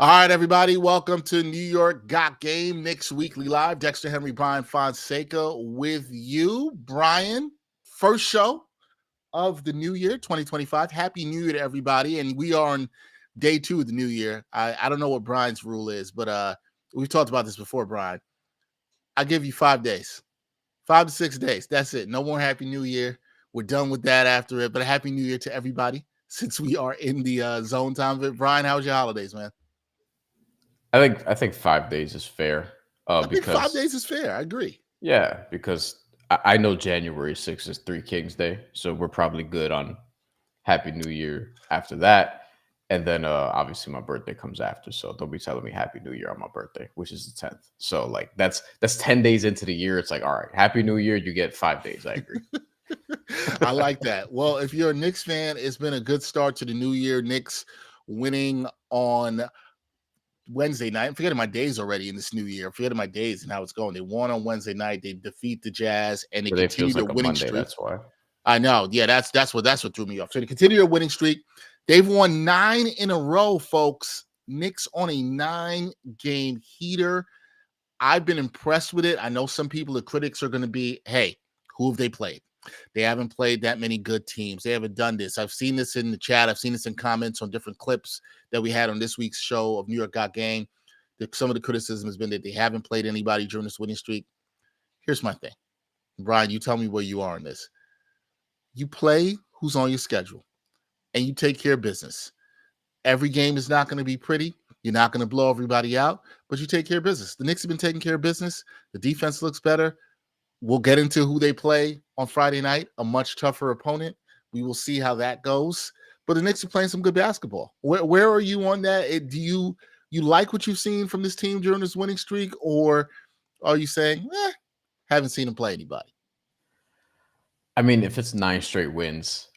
All right, everybody. Welcome to New York Got Game, Knicks Weekly Live. Dexter, Henry, Bryan, Fonseca with you. Bryan, first show of the new year, 2025. Happy New Year to everybody. And we are on day 2 of the new year. I don't know what Bryan's rule is, but we've talked about this before, Bryan. I give you 5 days, 5 to 6 days. That's it. No more Happy New Year. We're done with that after it. But a Happy New Year to everybody since we are in the zone time of it. Bryan, how was your holidays, man? I think 5 days is fair. I think 5 Because days is fair. I agree. because I know January 6th is Three Kings Day, so we're probably good on Happy New Year after that. And then obviously my birthday comes after, so don't be telling me Happy New Year on my birthday, which is the 10th. So like that's 10 days into the year. It's like, all right, Happy New Year, you get 5 days. I agree. I like that. Well, if you're a Knicks fan, it's been a good start to the new year. Knicks winning on Wednesday night. I'm forgetting my days already in this new year. I'm forgetting my days and how it's going. They won on Wednesday night. They defeat the Jazz and they Today continue feels their like a winning Monday, streak. that's why. I know. Yeah, that's what threw me off. So they continue their winning streak. They've won 9 in a row, folks. Knicks on a 9-game heater. I've been impressed with it. I know some people, the critics, are going to be, hey, who have they played? They haven't played that many good teams. They haven't done this. I've seen this in the chat. I've seen this in comments on different clips that we had on this week's show of New York Got Game. Some of the criticism has been that they haven't played anybody during this winning streak. Here's my thing. Bryan, you tell me where you are on this. You play who's on your schedule, and you take care of business. Every game is not going to be pretty. You're not going to blow everybody out, but you take care of business. The Knicks have been taking care of business. The defense looks better. We'll get into who they play on Friday night, a much tougher opponent. We will see how that goes. But the Knicks are playing some good basketball. Where are you on that? Do you like what you've seen from this team during this winning streak, or are you saying, haven't seen them play anybody? I mean, if it's 9 straight wins,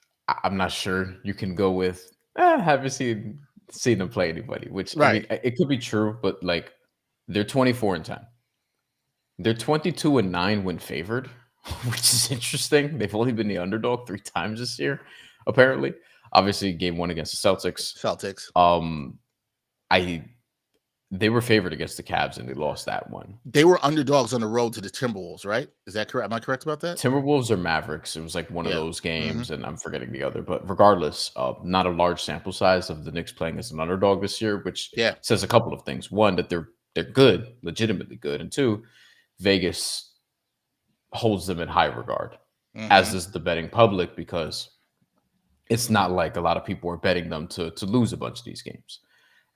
I'm not sure you can go with haven't seen them play anybody. Which I Right. mean, it could be true, but like they're 24-10. They're 22-9 when favored, which is interesting. They've only been the underdog 3 times this year, apparently. Obviously, game 1 against the Celtics. Celtics. I They were favored against the Cavs and they lost that one. They were underdogs on the road to the Timberwolves, right? Is that correct? Am I correct about that? Timberwolves or Mavericks. It was like one of Yeah. those games, and I'm forgetting the other. But regardless, not a large sample size of the Knicks playing as an underdog this year, which Yeah. says a couple of things. One, that they're good, legitimately good, and two, Vegas holds them in high regard, as does the betting public, because it's not like a lot of people are betting them to lose a bunch of these games.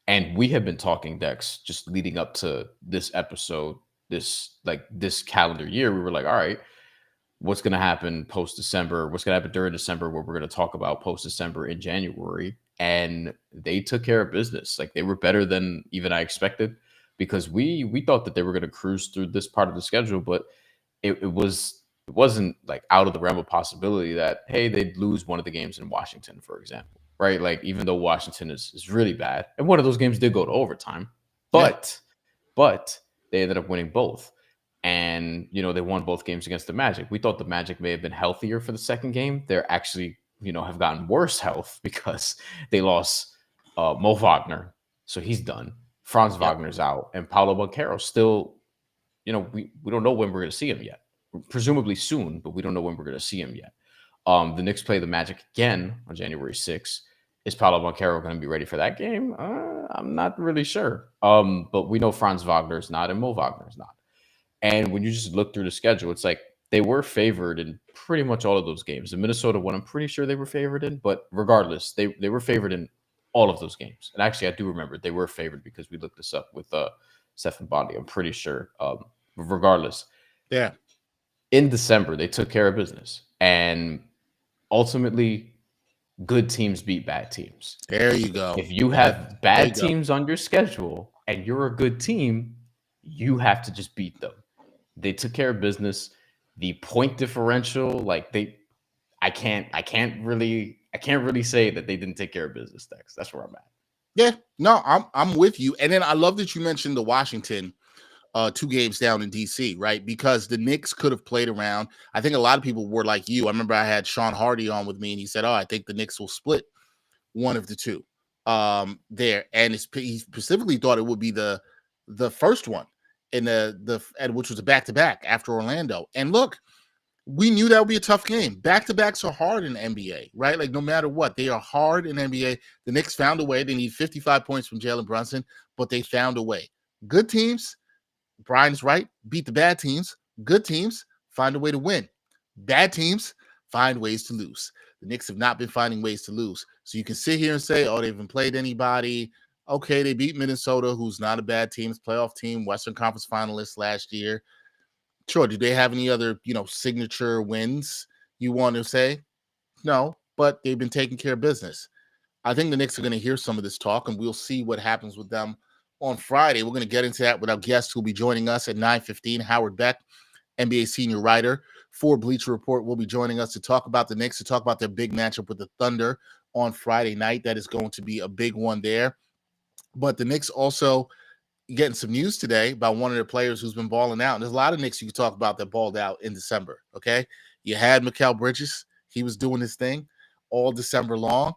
And we have been talking, Dex, just leading up to this episode, this calendar year. We were like, all right, what's going to happen post December? What's going to happen during December? What we're going to talk about post December in January? And they took care of business. Like, they were better than even I expected, because we thought that they were going to cruise through this part of the schedule, but it wasn't like out of the realm of possibility that, hey, they'd lose one of the games in Washington, for example, right? Like, even though Washington is really bad, and one of those games did go to overtime, but they ended up winning both. And, they won both games against the Magic. We thought the Magic may have been healthier for the second game. They're actually, have gotten worse health because they lost Mo Wagner. So he's done. Franz Wagner's out. And Paolo Banchero still, we don't know when we're going to see him yet. Presumably soon, but we don't know when we're going to see him yet. The Knicks play the Magic again on January 6th. Is Paolo Banchero going to be ready for that game? I'm not really sure. But we know Franz Wagner's not and Mo Wagner's not. And when you just look through the schedule, it's like they were favored in pretty much all of those games. The Minnesota one, I'm pretty sure they were favored in, but regardless, they were favored in all of those games. And actually, I do remember they were favored because we looked this up with Stephen Bondi. I'm pretty sure. Regardless, Yeah. in December, they took care of business. And ultimately, good teams beat bad teams. There you go. If you have bad teams on your schedule and you're a good team, you have to just beat them. They took care of business. The point differential, like I can't really say that they didn't take care of business. That's where I'm at. Yeah, no, I'm with you. And then I love that you mentioned the Washington 2 games down in DC, right? Because the Knicks could have played around. I think a lot of people were like you. I remember I had Sean Hardy on with me, and he said, "Oh, I think the Knicks will split one of the two." there, and he specifically thought it would be the first one in which was a back-to-back after Orlando. And look, we knew that would be a tough game. Back-to-backs are hard in the NBA, right? Like, no matter what, they are hard in the NBA. The Knicks found a way. They need 55 points from Jalen Brunson, but they found a way. Good teams, Bryan's right, beat the bad teams. Good teams find a way to win. Bad teams find ways to lose. The Knicks have not been finding ways to lose. So you can sit here and say, oh, they haven't played anybody. Okay, they beat Minnesota, who's not a bad team. It's a playoff team, Western Conference finalists last year. Sure, do they have any other, signature wins you want to say? No, but they've been taking care of business. I think the Knicks are going to hear some of this talk, and we'll see what happens with them on Friday. We're going to get into that with our guest who will be joining us at 9:15, Howard Beck, NBA senior writer for Bleacher Report, will be joining us to talk about the Knicks, to talk about their big matchup with the Thunder on Friday night. That is going to be a big one there. But the Knicks also getting some news today about one of their players who's been balling out. And there's a lot of Knicks you can talk about that balled out in December, okay? You had Mikal Bridges. He was doing his thing all December long.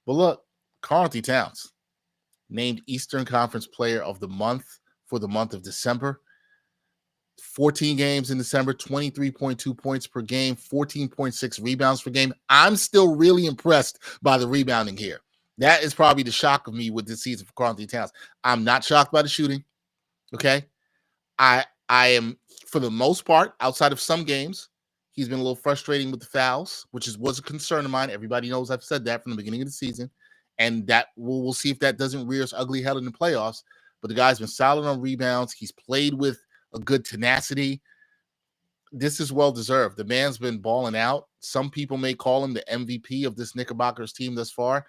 But look, Karl-Anthony Towns named Eastern Conference Player of the Month for the month of December. 14 games in December, 23.2 points per game, 14.6 rebounds per game. I'm still really impressed by the rebounding here. That is probably the shock of me with this season for Karl-Anthony Towns. I'm not shocked by the shooting, okay? I am, for the most part, outside of some games, he's been a little frustrating with the fouls, which was a concern of mine. Everybody knows I've said that from the beginning of the season, and that we'll see if that doesn't rear its ugly head in the playoffs. But the guy's been solid on rebounds. He's played with a good tenacity. This is well-deserved. The man's been balling out. Some people may call him the MVP of this Knickerbockers team thus far.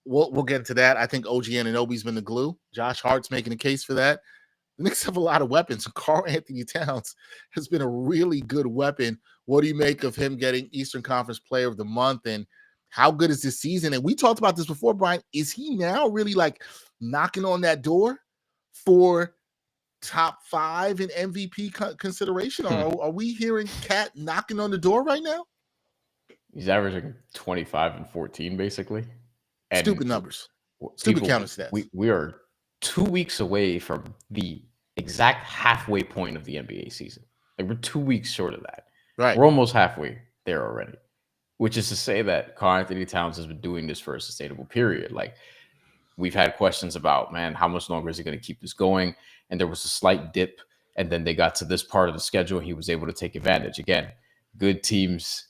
We'll get into that. I think OG Anunoby's been the glue. Josh Hart's making a case for that. The Knicks have a lot of weapons. Karl-Anthony Towns has been a really good weapon. What do you make of him getting Eastern Conference Player of the Month, and how good is this season? And we talked about this before, Bryan. Is he now really like knocking on that door for top 5 in MVP consideration? Or are we hearing Cat knocking on the door right now? He's averaging 25 and 14, basically. And stupid numbers. Stupid counter stats. We are 2 weeks away from the exact halfway point of the NBA season. Like, we're 2 weeks short of that. Right. We're almost halfway there already, which is to say that Karl-Anthony Towns has been doing this for a sustainable period. Like, we've had questions about, man, how much longer is he going to keep this going? And there was a slight dip, and then they got to this part of the schedule, and he was able to take advantage. Again, good teams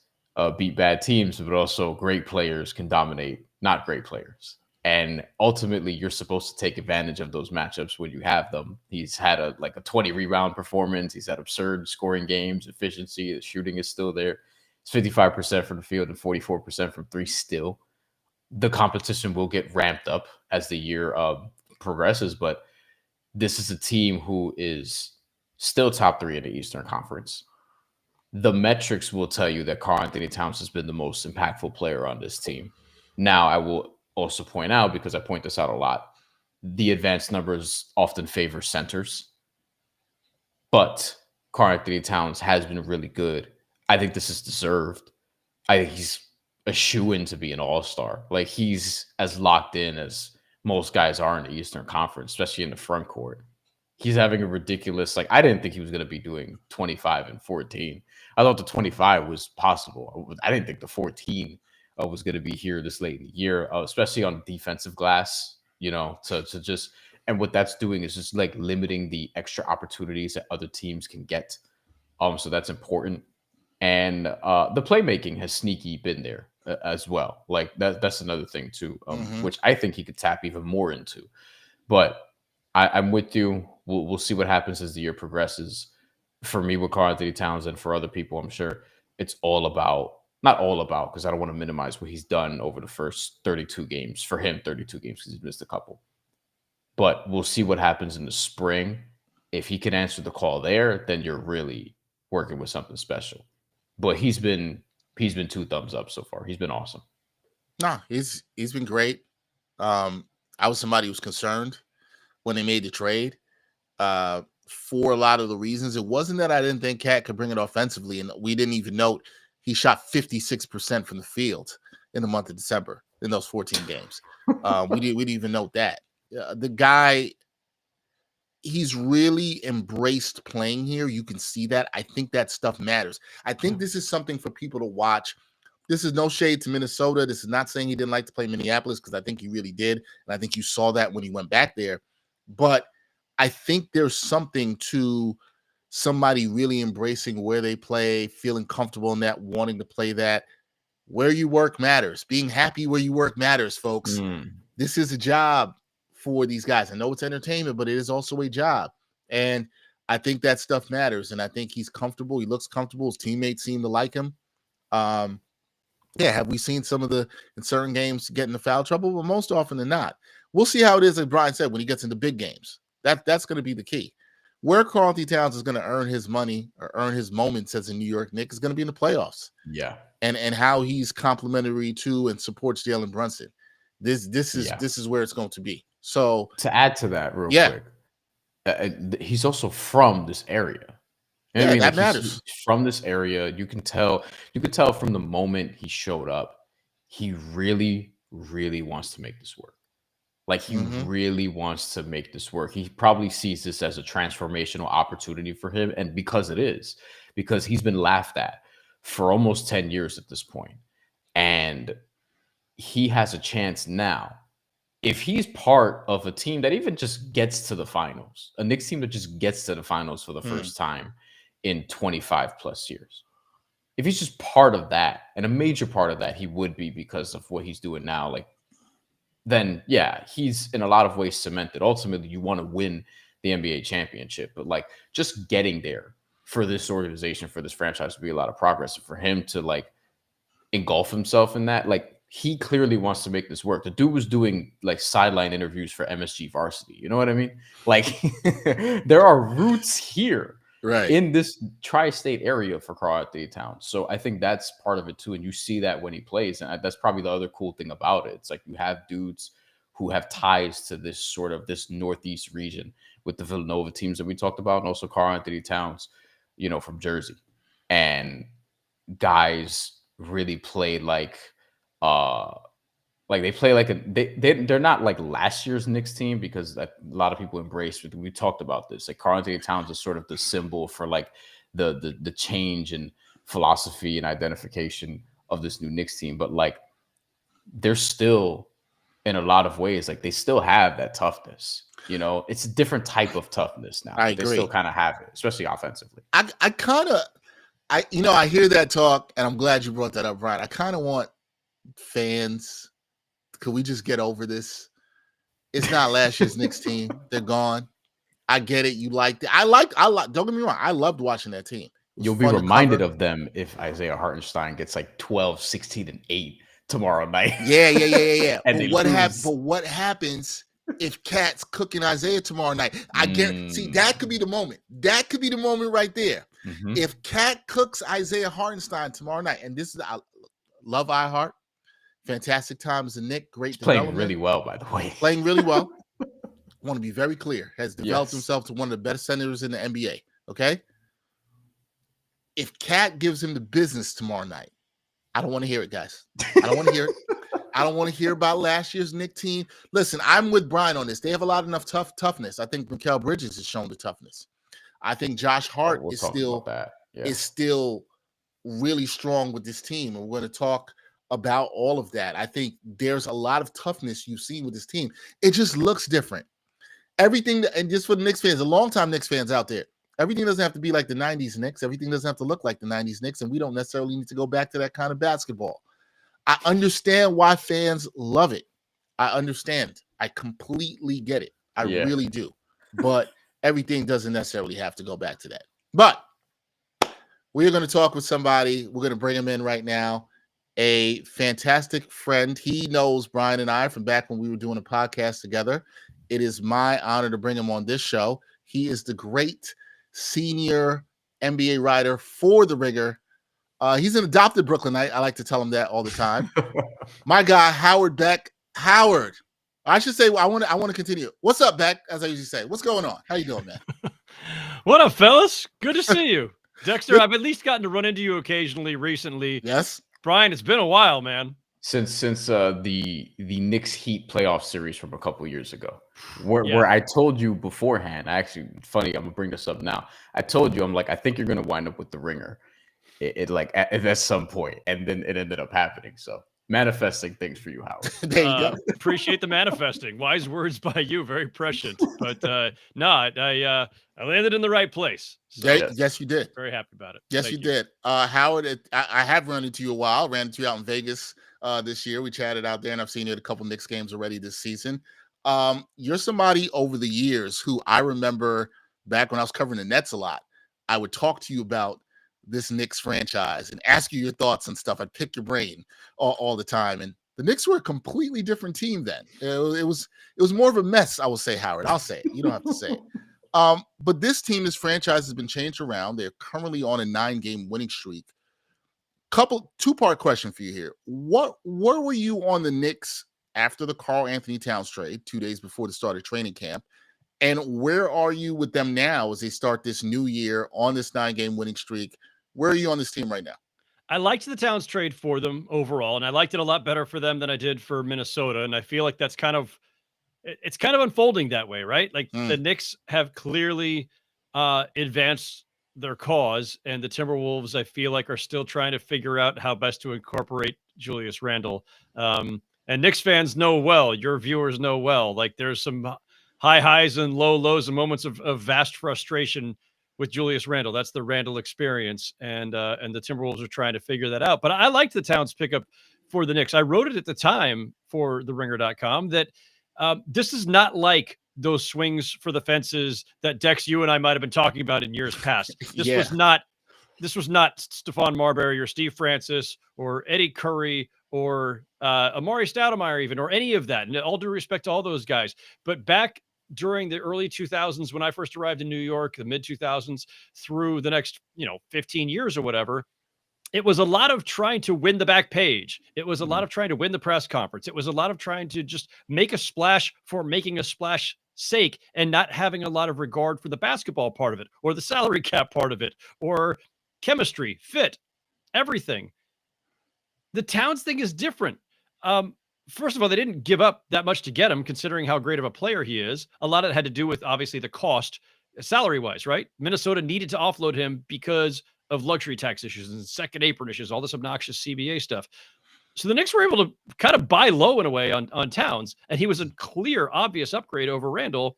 beat bad teams, but also great players can dominate not great players. And ultimately, you're supposed to take advantage of those matchups when you have them. He's had a 20 rebound performance. He's had absurd scoring games, efficiency. The shooting is still there. It's 55% from the field and 44% from three still. The competition will get ramped up as the year progresses, but this is a team who is still top 3 in the Eastern Conference. The metrics will tell you that Karl-Anthony Towns has been the most impactful player on this team. Now, I will also point out, because I point this out a lot, the advanced numbers often favor centers, but Karl-Anthony Towns has been really good. I think this is deserved. I think he's a shoo-in to be an all-star. Like, he's as locked in as most guys are in the Eastern Conference, especially in the front court. He's having a ridiculous, I didn't think he was going to be doing 25 and 14. I thought the 25 was possible. I didn't think the 14 was going to be here this late in the year, especially on defensive glass, to just, and what that's doing is just limiting the extra opportunities that other teams can get. So that's important. And the playmaking has sneaky been there as well. That's another thing too, which I think he could tap even more into. But I'm with you. We'll see what happens as the year progresses. For me, with Karl-Anthony Towns, and for other people, I'm sure it's all about, not all about, because I don't want to minimize what he's done over the first 32 games. For him, 32 games, because he's missed a couple. But we'll see what happens in the spring. If he can answer the call there, then you're really working with something special. But he's been 2 thumbs up so far. He's been awesome. No, he's been great. I was somebody who was concerned when they made the trade for a lot of the reasons. It wasn't that I didn't think Cat could bring it offensively, and we didn't even note he shot 56% from the field in the month of December. in those 14 games. We didn't even note that. The guy, he's really embraced playing here. You can see that. I think that stuff matters. I think this is something for people to watch. This is no shade to Minnesota. This is not saying he didn't like to play Minneapolis, because I think he really did. And I think you saw that when he went back there. But I think there's something to somebody really embracing where they play, feeling comfortable in that, wanting to play that. Where you work matters. Being happy where you work matters, folks. This is a job for these guys. I know it's entertainment, but it is also a job. And I think that stuff matters. And I think he's comfortable. He looks comfortable. His teammates seem to like him. Have we seen some of the, in certain games, get into foul trouble? Well, most often than not. We'll see how it is, like Bryan said, when he gets into big games. That's going to be the key. Where Karl-Anthony Towns is going to earn his money or earn his moments as a New York Knicks is going to be in the playoffs. Yeah. And how he's complimentary to and supports Jalen Brunson. This is where it's going to be. So to add to that real quick, he's also from this area. You know what I mean? That matters. He's from this area. You can tell from the moment he showed up, he really, really wants to make this work. Like, he really wants to make this work. He probably sees this as a transformational opportunity for him. And because it is, because he's been laughed at for almost 10 years at this point. And he has a chance now. If he's part of a team that even just gets to the finals, a Knicks team that just gets to the finals for the first time in 25 plus years, if he's just part of that, and a major part of that he would be because of what he's doing now, like, then he's in a lot of ways cemented. Ultimately, you want to win the NBA championship, but like, just getting there for this organization, for this franchise, to be a lot of progress. And for him to like engulf himself in that, like, he clearly wants to make this work. The dude was doing like sideline interviews for MSG Varsity. You know what I mean? Like, there are roots here, right, in this tri-state area for Karl-Anthony Towns. So I think that's part of it too. And you see that when he plays. And that's probably the other cool thing about it. It's like, you have dudes who have ties to this sort of this Northeast region with the Villanova teams that we talked about, and also Karl-Anthony Towns, you know, from Jersey. And guys really played like they play like they're not like last year's Knicks team, because a lot of people embrace it. We talked about this. Like, Karl-Anthony Towns is sort of the symbol for like the change in philosophy and identification of this new Knicks team. But like, they're still, in a lot of ways, like, they still have that toughness. You know, it's a different type of toughness now. I agree. They still kind of have it, especially offensively. I hear that talk, and I'm glad you brought that up, Bryan. I kind of want fans, could we just get over this? It's not last year's Knicks team. They're gone. I get it. You liked it. I like. Don't get me wrong. I loved watching that team. You'll be reminded of them if Isaiah Hartenstein gets like 12, 16, and 8 tomorrow night. Yeah. And but what happens if Cat's cooking Isaiah tomorrow night? I guarantee. See, that could be the moment. That could be the moment right there. If Cat cooks Isaiah Hartenstein tomorrow night, and this is, I love Hart. Fantastic time as a Knick. Great development. Playing really well, by the way. Playing really well. I want to be very clear. Has developed himself to one of the best centers in the NBA. Okay? If Cat gives him the business tomorrow night, I don't want to hear it, guys. I don't want to hear it. I don't want to hear about last year's Knick team. Listen, I'm with Bryan on this. They have a lot of enough toughness. I think Mikal Bridges has shown the toughness. I think Josh Hart is still really strong with this team. And we're going to talk about all of that. I think there's a lot of toughness you've seen with this team. It just looks different. Everything, and just for the Knicks fans, the longtime Knicks fans out there, everything doesn't have to be like the 90s Knicks. Everything doesn't have to look like the 90s Knicks, and we don't necessarily need to go back to that kind of basketball. I understand why fans love it. I understand. I completely get it. I really do. But everything doesn't necessarily have to go back to that. But we're going to talk with somebody. We're going to bring him in right now. A fantastic friend. He knows Bryan and I from back when we were doing a podcast together. It is my honor to bring him on this show. He is the great senior NBA writer for The Ringer. He's an adopted Brooklynite. I like to tell him that all the time. My guy, Howard Beck. Howard. I should say, I want to continue. What's up, Beck? As I usually say. What's going on? How you doing, man? What up, fellas? Good to see you. Dexter, I've at least gotten to run into you occasionally recently. Yes. Bryan, it's been a while, man. since the Knicks Heat playoff series from a couple years ago, where I told you beforehand. Actually, funny, I'm gonna bring this up now. I told you, I'm like, I think you're gonna wind up with the ringer, at some point, and then it ended up happening. So manifesting things for you, Howard. There you go. Appreciate the manifesting. Wise words by you, very prescient. But no, I landed in the right place. So Yes, you did. very happy about it. Yes, Thank you did. Howard, I have run into you a while. Ran into you out in Vegas this year. We chatted out there, and I've seen you at a couple Knicks games already this season. You're somebody over the years who I remember back when I was covering the Nets a lot. I would talk to you about this Knicks franchise and ask you your thoughts and stuff. I'd pick your brain all the time. And the Knicks were a completely different team then. It was more of a mess, I will say, Howard. I'll say it. You don't have to say it. But this team, this franchise has been changed around. They're currently on a 9-game winning streak. Two-part question for you here. Where were you on the Knicks after the Karl Anthony Towns trade 2 days before the start of training camp? And where are you with them now as they start this new year on this 9-game winning streak? Where are you on this team right now? I liked the Towns trade for them overall, and I liked it a lot better for them than I did for Minnesota. And I feel like it's kind of unfolding that way, right? Like the Knicks have clearly advanced their cause, and the Timberwolves, I feel like, are still trying to figure out how best to incorporate Julius Randle. And Knicks fans know well, your viewers know well, like there's some high highs and low lows and moments of vast frustration with Julius Randle. That's the Randle experience. And the Timberwolves are trying to figure that out. But I liked the Towns pickup for the Knicks. I wrote it at the time for theringer.com that this is not like those swings for the fences that Dex, you and I might've been talking about in years past. This was not Stephon Marbury or Steve Francis or Eddie Curry or Amari Stoudemire even, or any of that. And all due respect to all those guys. But back during the early 2000s, when I first arrived in New York, the mid 2000s through the next, 15 years or whatever, it was a lot of trying to win the back page. It was a lot of trying to win the press conference. It was a lot of trying to just make a splash for making a splash sake and not having a lot of regard for the basketball part of it or the salary cap part of it or chemistry, fit, everything. The Towns thing is different. First of all, they didn't give up that much to get him, considering how great of a player he is. A lot of it had to do with, obviously, the cost, salary-wise, right? Minnesota needed to offload him because of luxury tax issues and second apron issues, all this obnoxious CBA stuff. So the Knicks were able to kind of buy low in a way on Towns, and he was a clear, obvious upgrade over Randle.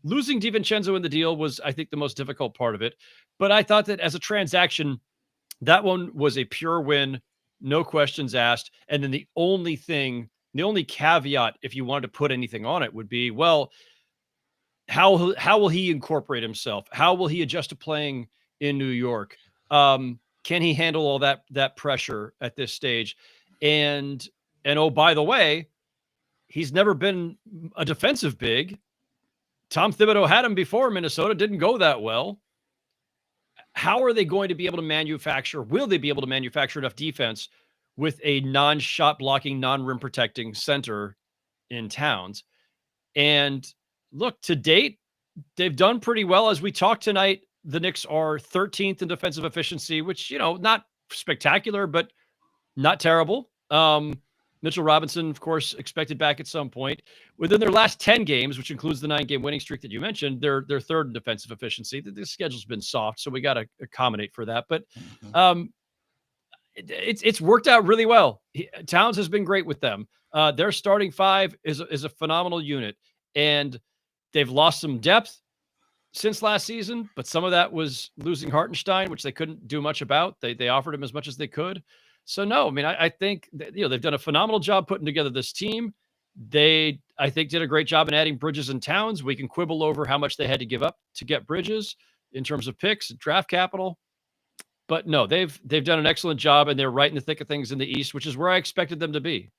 Losing DiVincenzo in the deal was, I think, the most difficult part of it. But I thought that as a transaction, that one was a pure win, no questions asked. And then the only caveat, if you wanted to put anything on it, would be, well, how will he incorporate himself? How will he adjust to playing in New York? Can he handle all that pressure at this stage? And oh, by the way, he's never been a defensive big. Tom Thibodeau had him before Minnesota, didn't go that well. How are they going to be able to manufacture? Will they be able to manufacture enough defense with a non-shot blocking, non-rim protecting center in Towns? And look, to date, they've done pretty well. As we talked tonight, the Knicks are 13th in defensive efficiency, which, not spectacular, but not terrible. Mitchell Robinson, of course, expected back at some point. Within their last 10 games, which includes the 9-game winning streak that you mentioned, they're third in defensive efficiency. The schedule's been soft, so we got to accommodate for that. But it's worked out really well. Towns has been great with them. Their starting five is a phenomenal unit, and they've lost some depth since last season, but some of that was losing Hartenstein, which they couldn't do much about. They offered him as much as they could. So no, I mean, I think that, they've done a phenomenal job putting together this team. They, I think, did a great job in adding Bridges and Towns. We can quibble over how much they had to give up to get Bridges in terms of picks and draft capital. But no, they've done an excellent job, and they're right in the thick of things in the East, which is where I expected them to be.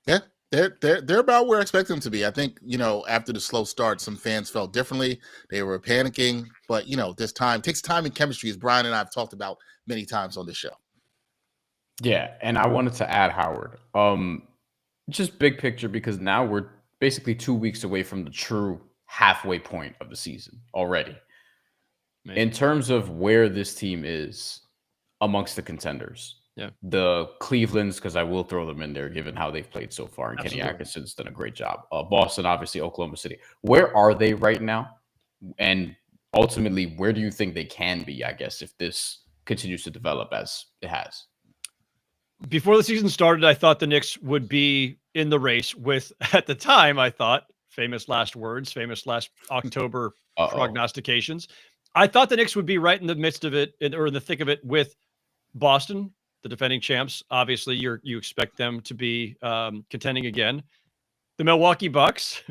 Yeah, they're about where I expect them to be. I think, after the slow start, some fans felt differently. They were panicking, but this time takes time and chemistry, as Bryan and I have talked about many times on this show. Yeah, and I wanted to add, Howard, just big picture, because now we're basically 2 weeks away from the true halfway point of the season already. Man. In terms of where this team is amongst the contenders, The Clevelands, because I will throw them in there given how they've played so far, and Absolutely. Kenny Atkinson's done a great job. Boston, obviously, Oklahoma City. Where are they right now? And ultimately, where do you think they can be, I guess, if this continues to develop as it has? Before the season started, I thought the Knicks would be in the race with, at the time, I thought, famous last words, famous last October prognostications. I thought the Knicks would be right in the midst of it, or in the thick of it, with Boston, the defending champs. Obviously, you expect them to be contending again. The Milwaukee Bucks,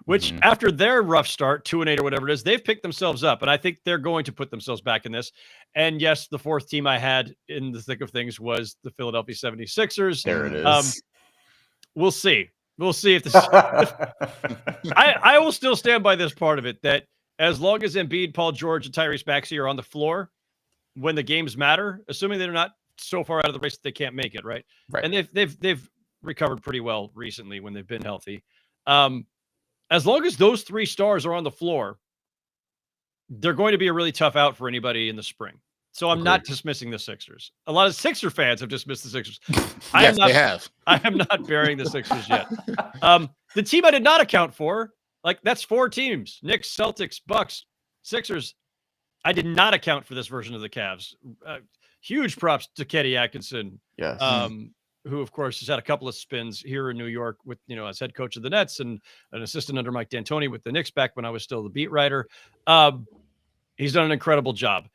which after their rough start, 2-8 or whatever it is, they've picked themselves up, and I think they're going to put themselves back in this. And yes, the fourth team I had in the thick of things was the Philadelphia 76ers. There it is. We'll see. We'll see if this. I will still stand by this part of it, that as long as Embiid, Paul George, and Tyrese Maxey are on the floor when the games matter, assuming they're not so far out of the race that they can't make it, right? And they've recovered pretty well recently when they've been healthy. As long as those three stars are on the floor, they're going to be a really tough out for anybody in the spring. So I'm not dismissing the Sixers. A lot of Sixer fans have dismissed the Sixers. They have. I am not burying the Sixers yet. The team I did not account for, like, that's four teams: Knicks, Celtics, Bucks, Sixers. I did not account for this version of the Cavs. Huge props to Kenny Atkinson. Yes. Who, of course, has had a couple of spins here in New York with, as head coach of the Nets and an assistant under Mike D'Antoni with the Knicks back when I was still the beat writer. He's done an incredible job.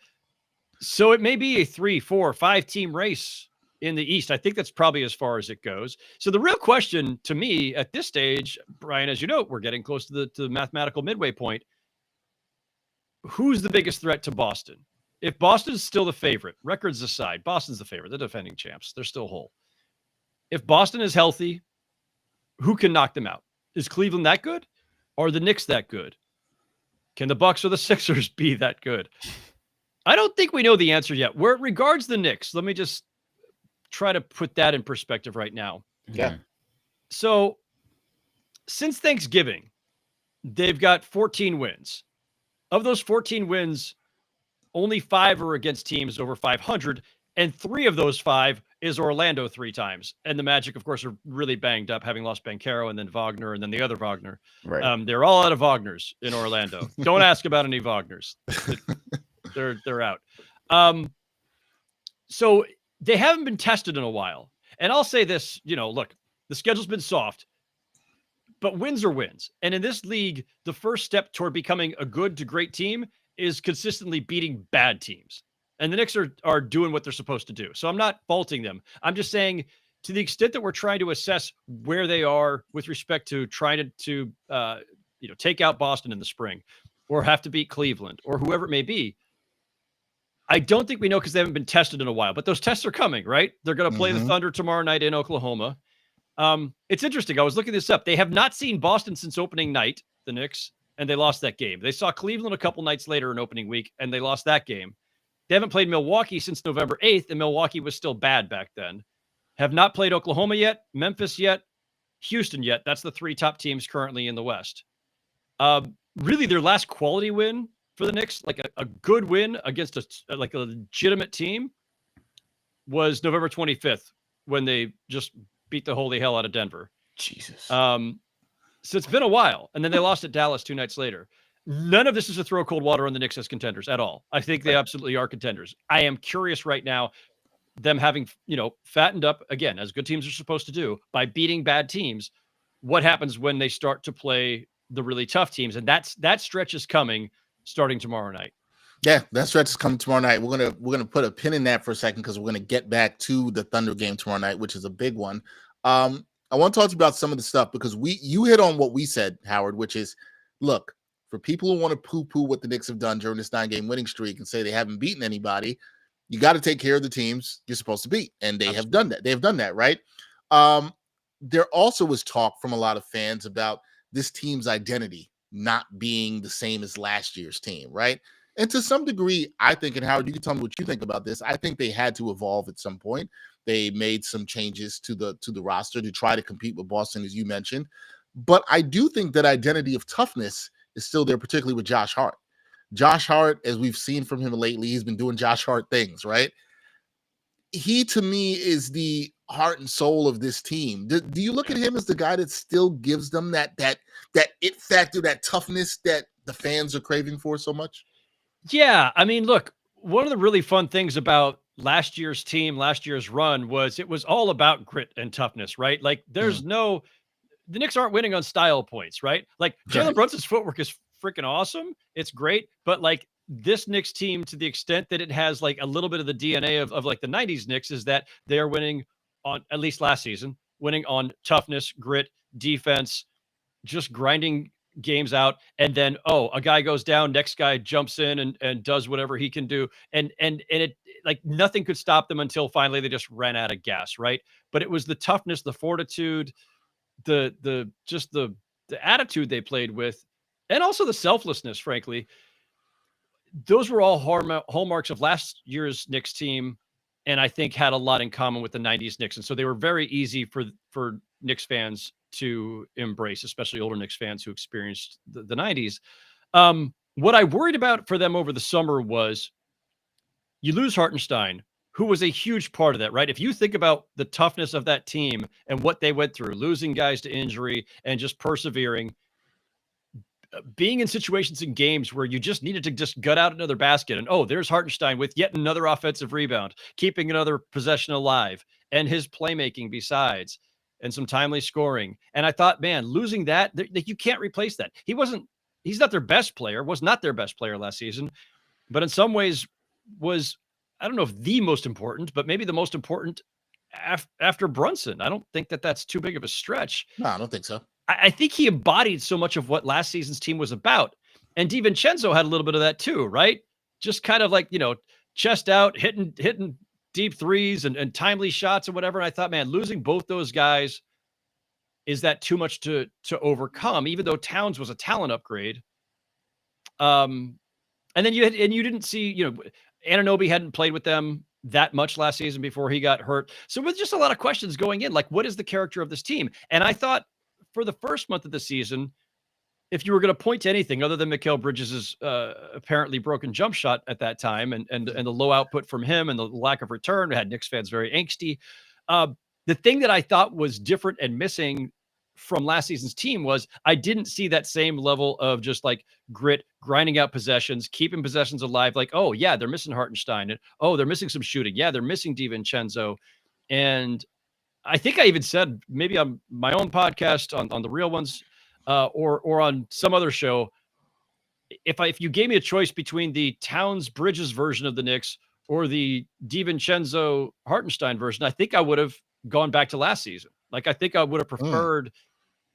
So it may be a 3, 4, 5 team race in the East. I think that's probably as far as it goes. So the real question to me at this stage, Bryan, as you know, we're getting close to the mathematical midway point. Who's the biggest threat to Boston? If Boston's still the favorite, records aside, Boston's the favorite. They're defending champs. They're still whole. If Boston is healthy, who can knock them out? Is Cleveland that good? Or are the Knicks that good? Can the Bucks or the Sixers be that good? I don't think we know the answer yet. Where it regards the Knicks, let me just try to put that in perspective right now. Yeah. So since Thanksgiving, they've got 14 wins. Of those 14 wins, only 5 are against teams over 500, and 3 of those 5 is Orlando 3 times. And the Magic, of course, are really banged up, having lost Banchero and then Wagner and then the other Wagner. Right. They're all out of Wagners in Orlando. Don't ask about any Wagners. They're out. So they haven't been tested in a while. And I'll say this, look, the schedule's been soft, but wins are wins. And in this league, the first step toward becoming a good to great team is consistently beating bad teams. And the Knicks are doing what they're supposed to do. So I'm not faulting them. I'm just saying, to the extent that we're trying to assess where they are with respect to trying to take out Boston in the spring, or have to beat Cleveland, or whoever it may be, I don't think we know because they haven't been tested in a while. But those tests are coming, right? They're going to play the Thunder tomorrow night in Oklahoma. It's interesting. I was looking this up. They have not seen Boston since opening night, the Knicks, and they lost that game. They saw Cleveland a couple nights later in opening week, and they lost that game. They haven't played Milwaukee since November 8th, and Milwaukee was still bad back then. Have not played Oklahoma yet, Memphis yet, Houston yet. That's the 3 top teams currently in the West. Really, their last quality win for the Knicks, like a good win against a legitimate team, was November 25th when they just beat the holy hell out of Denver. Jesus. So it's been a while. And then they lost at Dallas 2 nights later. None of this is to throw cold water on the Knicks as contenders at all. I think they absolutely are contenders. I am curious right now, them having, fattened up, again, as good teams are supposed to do, by beating bad teams, what happens when they start to play the really tough teams? And that stretch is coming starting tomorrow night. Yeah, that stretch is coming tomorrow night. We're gonna put a pin in that for a second because we're gonna get back to the Thunder game tomorrow night, which is a big one. I want to talk to you about some of the stuff because you hit on what we said, Howard, which is, look, for people who want to poo-poo what the Knicks have done during this 9-game winning streak and say they haven't beaten anybody, you got to take care of the teams you're supposed to beat, and they have done that. They have done that, right? There also was talk from a lot of fans about this team's identity not being the same as last year's team, right? And to some degree, I think, and Howard, you can tell me what you think about this, I think they had to evolve at some point. They made some changes to the roster to try to compete with Boston, as you mentioned. But I do think that identity of toughness is still there, particularly with Josh Hart. Josh Hart, as we've seen from him lately, he's been doing Josh Hart things, right? he to me is the heart and soul of this team. Do you look at him as the guy that still gives them that it factor, that toughness that the fans are craving for so much? Yeah, I mean, look, one of the really fun things about last year's team, last year's run was it was all about grit and toughness, right? Like there's no the Knicks aren't winning on style points, right? Like Jalen Right. Brunson's footwork is freaking awesome. It's great, but like this Knicks team, to the extent that it has like a little bit of the DNA of like the 90s Knicks, is that they are winning on, at least last season, winning on toughness, grit, defense, just grinding games out. And then, oh, a guy goes down, next guy jumps in and does whatever he can do. And it, like nothing could stop them until finally they just ran out of gas, right? But it was the toughness, the fortitude, the attitude they played with, and also the selflessness, frankly. Those were all hallmarks of last year's Knicks team, and I think had a lot in common with the 90s Knicks. And so they were very easy for Knicks fans to embrace, especially older Knicks fans who experienced the 90s. What I worried about for them over the summer was you lose Hartenstein, who was a huge part of that, right? If you think about the toughness of that team and what they went through, losing guys to injury and just persevering, being in situations in games where you just needed to just gut out another basket, and oh, there's Hartenstein with yet another offensive rebound, keeping another possession alive, and his playmaking besides, and some timely scoring. And I thought, man, losing that, you can't replace that. He's not their best player, was not their best player last season, but in some ways was, I don't know if the most important, but maybe the most important after Brunson. I don't think that that's too big of a stretch. No, I don't think so. I think he embodied so much of what last season's team was about. And DiVincenzo had a little bit of that too, right? Just kind of like, chest out, hitting deep threes and timely shots and whatever. And I thought, man, losing both those guys, is that too much to overcome, even though Towns was a talent upgrade? And then you didn't see, Anunoby hadn't played with them that much last season before he got hurt. So with just a lot of questions going in, like, what is the character of this team? And I thought for the first month of the season, if you were going to point to anything other than Mikal Bridges' apparently broken jump shot at that time and the low output from him and the lack of return, had Knicks fans very angsty. The thing that I thought was different and missing from last season's team was I didn't see that same level of just like grit, grinding out possessions, keeping possessions alive. Like, oh yeah, they're missing Hartenstein. And oh, they're missing some shooting. Yeah, they're missing DiVincenzo. And I think I even said maybe on my own podcast on the Real Ones or on some other show, if you gave me a choice between the Towns Bridges version of the Knicks or the DiVincenzo Hartenstein version, I think I would have gone back to last season. Like, I think I would have preferred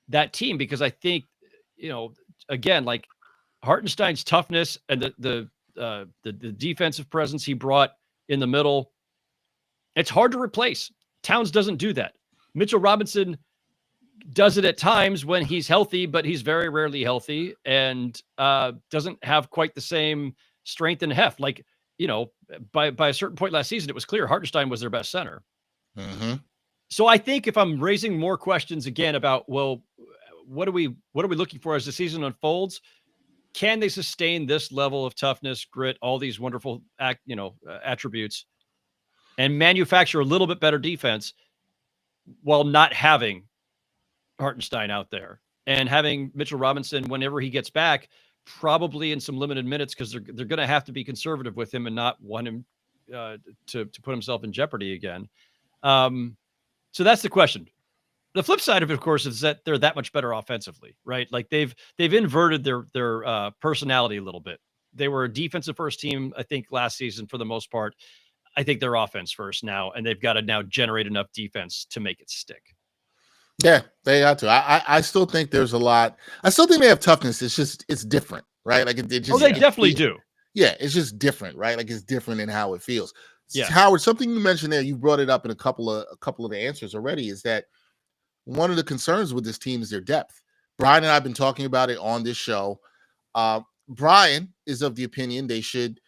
that team, because I think, again, like Hartenstein's toughness and the defensive presence he brought in the middle, it's hard to replace. Towns doesn't do that. Mitchell Robinson does it at times when he's healthy, but he's very rarely healthy and doesn't have quite the same strength and heft. Like, by a certain point last season, it was clear Hartenstein was their best center. Mm-hmm. So I think if I'm raising more questions again about, well, what are we looking for as the season unfolds? Can they sustain this level of toughness, grit, all these wonderful attributes, and manufacture a little bit better defense while not having Hartenstein out there and having Mitchell Robinson, whenever he gets back, probably in some limited minutes, because they're going to have to be conservative with him and not want him to put himself in jeopardy again. So that's the question. The flip side of it, of course, is that they're that much better offensively, right? Like they've inverted their personality a little bit. They were a defensive first team, I think, last season for the most part. I think they're offense first now, and they've got to now generate enough defense to make it stick. Yeah, they got to. I still think there's a lot. I still think they have toughness. It's different, right? Like it just. They definitely do. Yeah, it's just different, right? Like it's different in how it feels. Yeah. Howard, something you mentioned there, you brought it up in a couple of the answers already, is that one of the concerns with this team is their depth. Bryan and I have been talking about it on this show. Bryan is of the opinion they should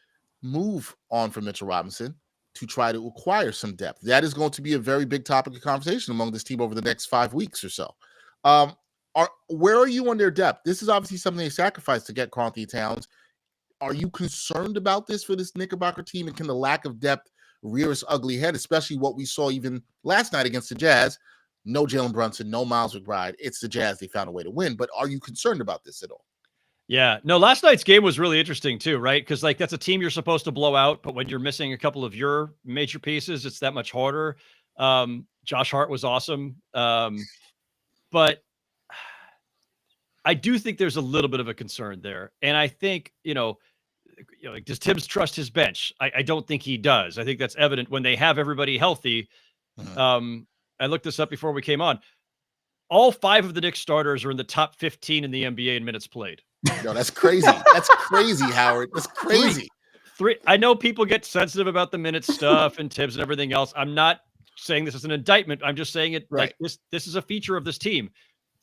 move on from Mitchell Robinson to try to acquire some depth. That is going to be a very big topic of conversation among this team over the next 5 weeks or so. Where are you on their depth? This is obviously something they sacrificed to get Karl-Anthony Towns. Are you concerned about this for this Knickerbocker team, and can the lack of depth rear its ugly head, especially what we saw even last night against the Jazz. No Jalen Brunson, no Miles McBride. It's the Jazz. They found a way to win. But are you concerned about this at all? Yeah, no, last night's game was really interesting too, right? Because like that's a team you're supposed to blow out, but when you're missing a couple of your major pieces, it's that much harder. Josh Hart was awesome. But I do think there's a little bit of a concern there. And I think, like, does Tibbs trust his bench? I don't think he does. I think that's evident when they have everybody healthy. I looked this up before we came on. All 5 of the Knicks starters are in the top 15 in the NBA in minutes played. No, that's crazy. That's crazy, Howard. That's crazy. Three. I know people get sensitive about the minutes stuff and Tibbs and everything else. I'm not saying this is an indictment. I'm just saying it right. Like this is a feature of this team.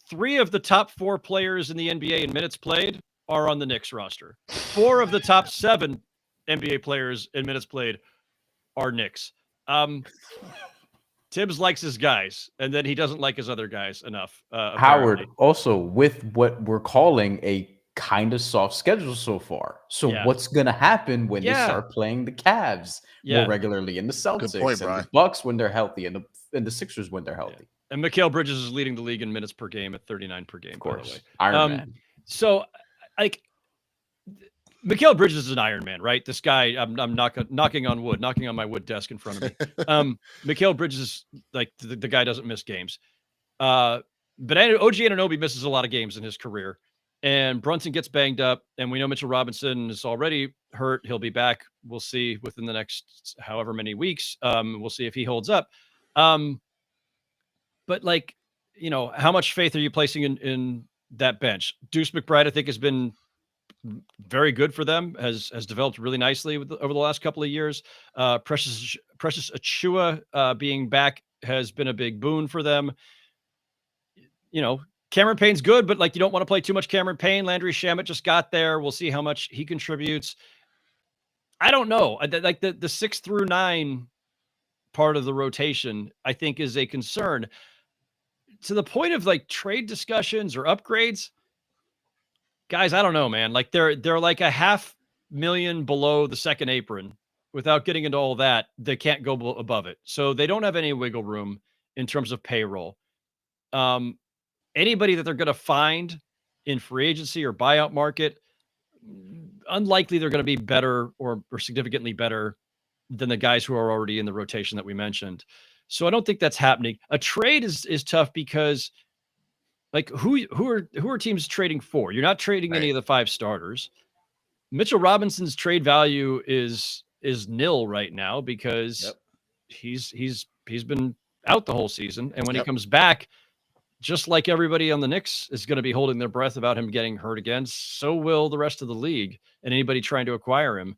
3 of the top 4 players in the NBA in minutes played are on the Knicks roster. 4 of the top 7 NBA players in minutes played are Knicks. Tibbs likes his guys, and then he doesn't like his other guys enough. Howard, also with what we're calling a kind of soft schedule so far. So what's going to happen when they start playing the Cavs more regularly, and the Celtics, and the Bucks when they're healthy, and the Sixers when they're healthy? And Mikal Bridges is leading the league in minutes per game at 39 per game. Of course, by the way. Iron Man. So, like, Mikal Bridges is an Iron Man, right? This guy, I'm knocking on wood, knocking on my wood desk in front of me. Mikal Bridges is like the guy doesn't miss games. But OG Anunoby misses a lot of games in his career, and Brunson gets banged up, and we know Mitchell Robinson is already hurt. He'll be back. We'll see within the next however many weeks. We'll see if he holds up. But like, how much faith are you placing in that bench? Deuce McBride, I think, has been very good for them, has developed really nicely over the last couple of years. Precious Achiuwa being back has been a big boon for them. Cameron Payne's good, but like, you don't want to play too much Cameron Payne. Landry Shamet just got there. We'll see how much he contributes. I don't know. Like the 6 through 9 part of the rotation, I think, is a concern to the point of like trade discussions or upgrades. Guys, I don't know, man. Like they're like a $500,000 below the second apron. Without getting into all that, they can't go above it. So they don't have any wiggle room in terms of payroll. Anybody that they're going to find in free agency or buyout market, unlikely they're going to be better or significantly better than the guys who are already in the rotation that we mentioned. So I don't think that's happening. A trade is tough because, like, who are teams trading for? You're not trading any of the 5 starters. Mitchell Robinson's trade value is nil right now because he's been out the whole season, and when he comes back, just like everybody on the Knicks is going to be holding their breath about him getting hurt again, so will the rest of the league and anybody trying to acquire him.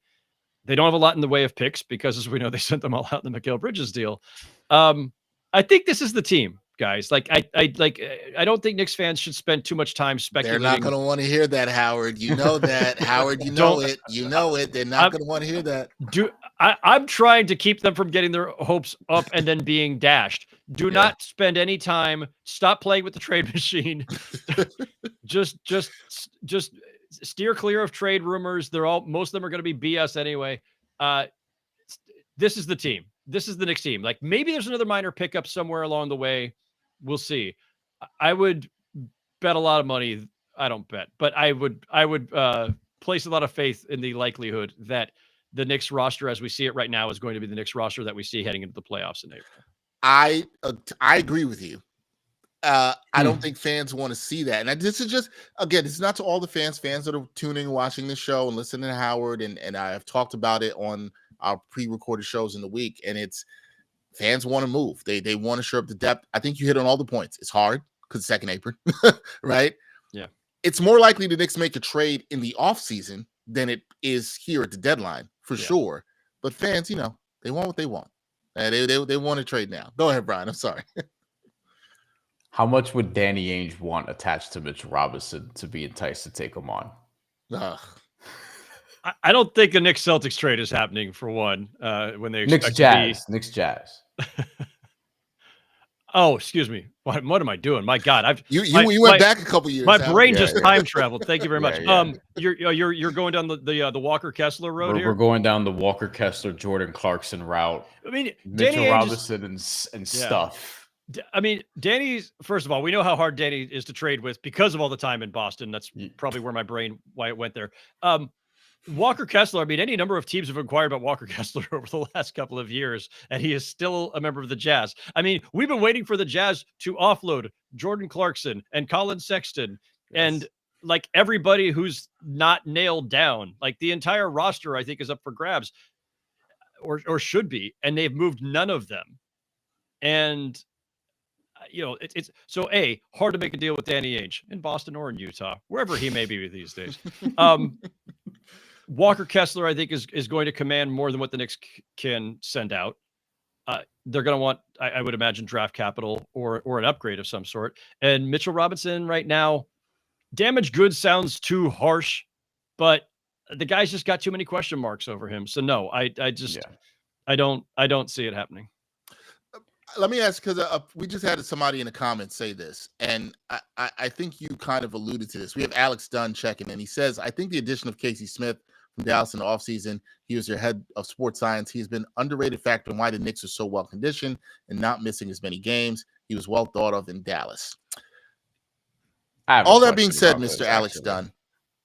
They don't have a lot in the way of picks because, as we know, they sent them all out in the Mikal Bridges deal. I think this is the team, guys. Like, I don't think Knicks fans should spend too much time speculating. They're not going to want to hear that, Howard. You know that, Howard. You know it. You know it. They're not going to want to hear that. I'm trying to keep them from getting their hopes up and then being dashed. Do not spend any time. Stop playing with the trade machine. just steer clear of trade rumors. Most of them are going to be BS anyway. This is the team. This is the Knicks team. Like, maybe there's another minor pickup somewhere along the way. We'll see. I would bet a lot of money. I don't bet, but I would place a lot of faith in the likelihood that the Knicks roster, as we see it right now, is going to be the Knicks roster that we see heading into the playoffs in April. I agree with you. I don't think fans want to see that. And this is just, again, it's not to all the fans that are tuning, watching the show and listening to Howard. And I have talked about it on our pre-recorded shows in the week. And it's fans want to move. They want to shore up the depth. I think you hit on all the points. It's hard because second apron, right? Yeah. It's more likely the Knicks make a trade in the offseason than it is here at the deadline, for sure. But fans, they want what they want. They want to trade now. Go ahead, Bryan. I'm sorry. How much would Danny Ainge want attached to Mitchell Robinson to be enticed to take him on? I don't think a Knicks Celtics trade is happening, for one. When they Knicks Jazz. Oh, excuse me. What am I doing? My God, You went back a couple years. My brain just time traveled. Thank you very much. Yeah. You're going down the Walker Kessler road here. We're going down the Walker Kessler, Jordan Clarkson route. I mean, Mitchell Robinson and stuff. I mean, Danny's, first of all, we know how hard Danny is to trade with because of all the time in Boston. That's probably where my brain, why it went there. Walker Kessler, I mean, any number of teams have inquired about Walker Kessler over the last couple of years, and he is still a member of the Jazz. I mean, we've been waiting for the Jazz to offload Jordan Clarkson and Colin Sexton and like everybody who's not nailed down. Like the entire roster, I think, is up for grabs or should be, and they've moved none of them. And it's so hard to make a deal with Danny Ainge in Boston or in Utah, wherever he may be these days. Walker Kessler, I think, is going to command more than what the Knicks can send out. They're going to want, I would imagine, draft capital or an upgrade of some sort. And Mitchell Robinson right now, damaged goods sounds too harsh, but the guy's just got too many question marks over him. So no, I don't see it happening. Let me ask, because we just had somebody in the comments say this, and I think you kind of alluded to this. We have Alex Dunn checking, and he says, I think the addition of Casey Smith from Dallas in the offseason, he was your head of sports science. He's been underrated factor in why the Knicks are so well conditioned and not missing as many games. He was well thought of in Dallas. All that being said, Mr. Alex Dunn,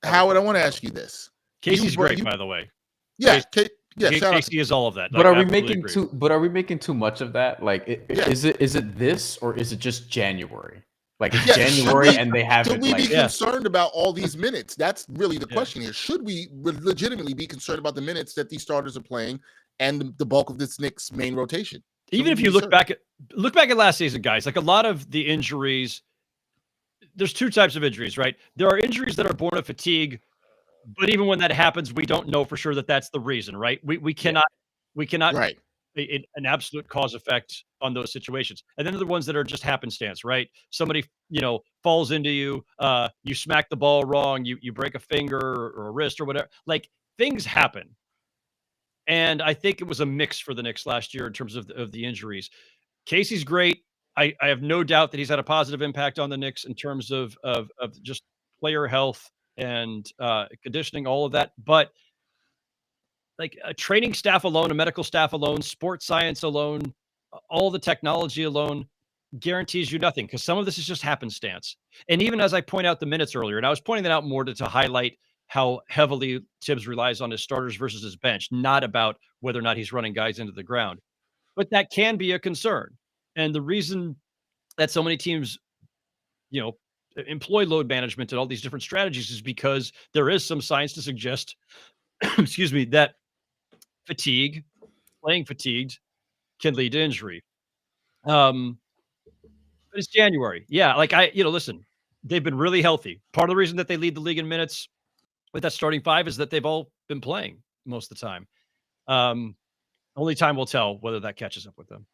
Howard, I want to ask you this. Casey's great, by the way. Yeah, Casey is all of that. But are we making too much of that? Like, is it this, or is it just January? Like it's January and they haven't. Should we be concerned about all these minutes? That's really the question here. Should we legitimately be concerned about the minutes that these starters are playing and the bulk of this Knicks main rotation? Even if you look back at last season, guys, like a lot of the injuries, there's two types of injuries, right? There are injuries that are born of fatigue, but even when that happens, we don't know for sure that that's the reason, right? We cannot right. An absolute cause effect on those situations. And then the ones that are just happenstance, right? Somebody, falls into you, you smack the ball wrong, you break a finger or a wrist or whatever. Like things happen. And I think it was a mix for the Knicks last year in terms of the injuries. Casey's great. I have no doubt that he's had a positive impact on the Knicks in terms of just player health and conditioning, all of that. But like a training staff alone, a medical staff alone, sports science alone, all the technology alone guarantees you nothing, because some of this is just happenstance. And even as I point out the minutes earlier, and I was pointing that out more to highlight how heavily Tibbs relies on his starters versus his bench, not about whether or not he's running guys into the ground. But that can be a concern. And the reason that so many teams, employ load management and all these different strategies is because there is some science to suggest, excuse me, that playing fatigued can lead to injury. But it's January. Yeah. Like listen, they've been really healthy. Part of the reason that they lead the league in minutes with that starting five is that they've all been playing most of the time. Only time will tell whether that catches up with them.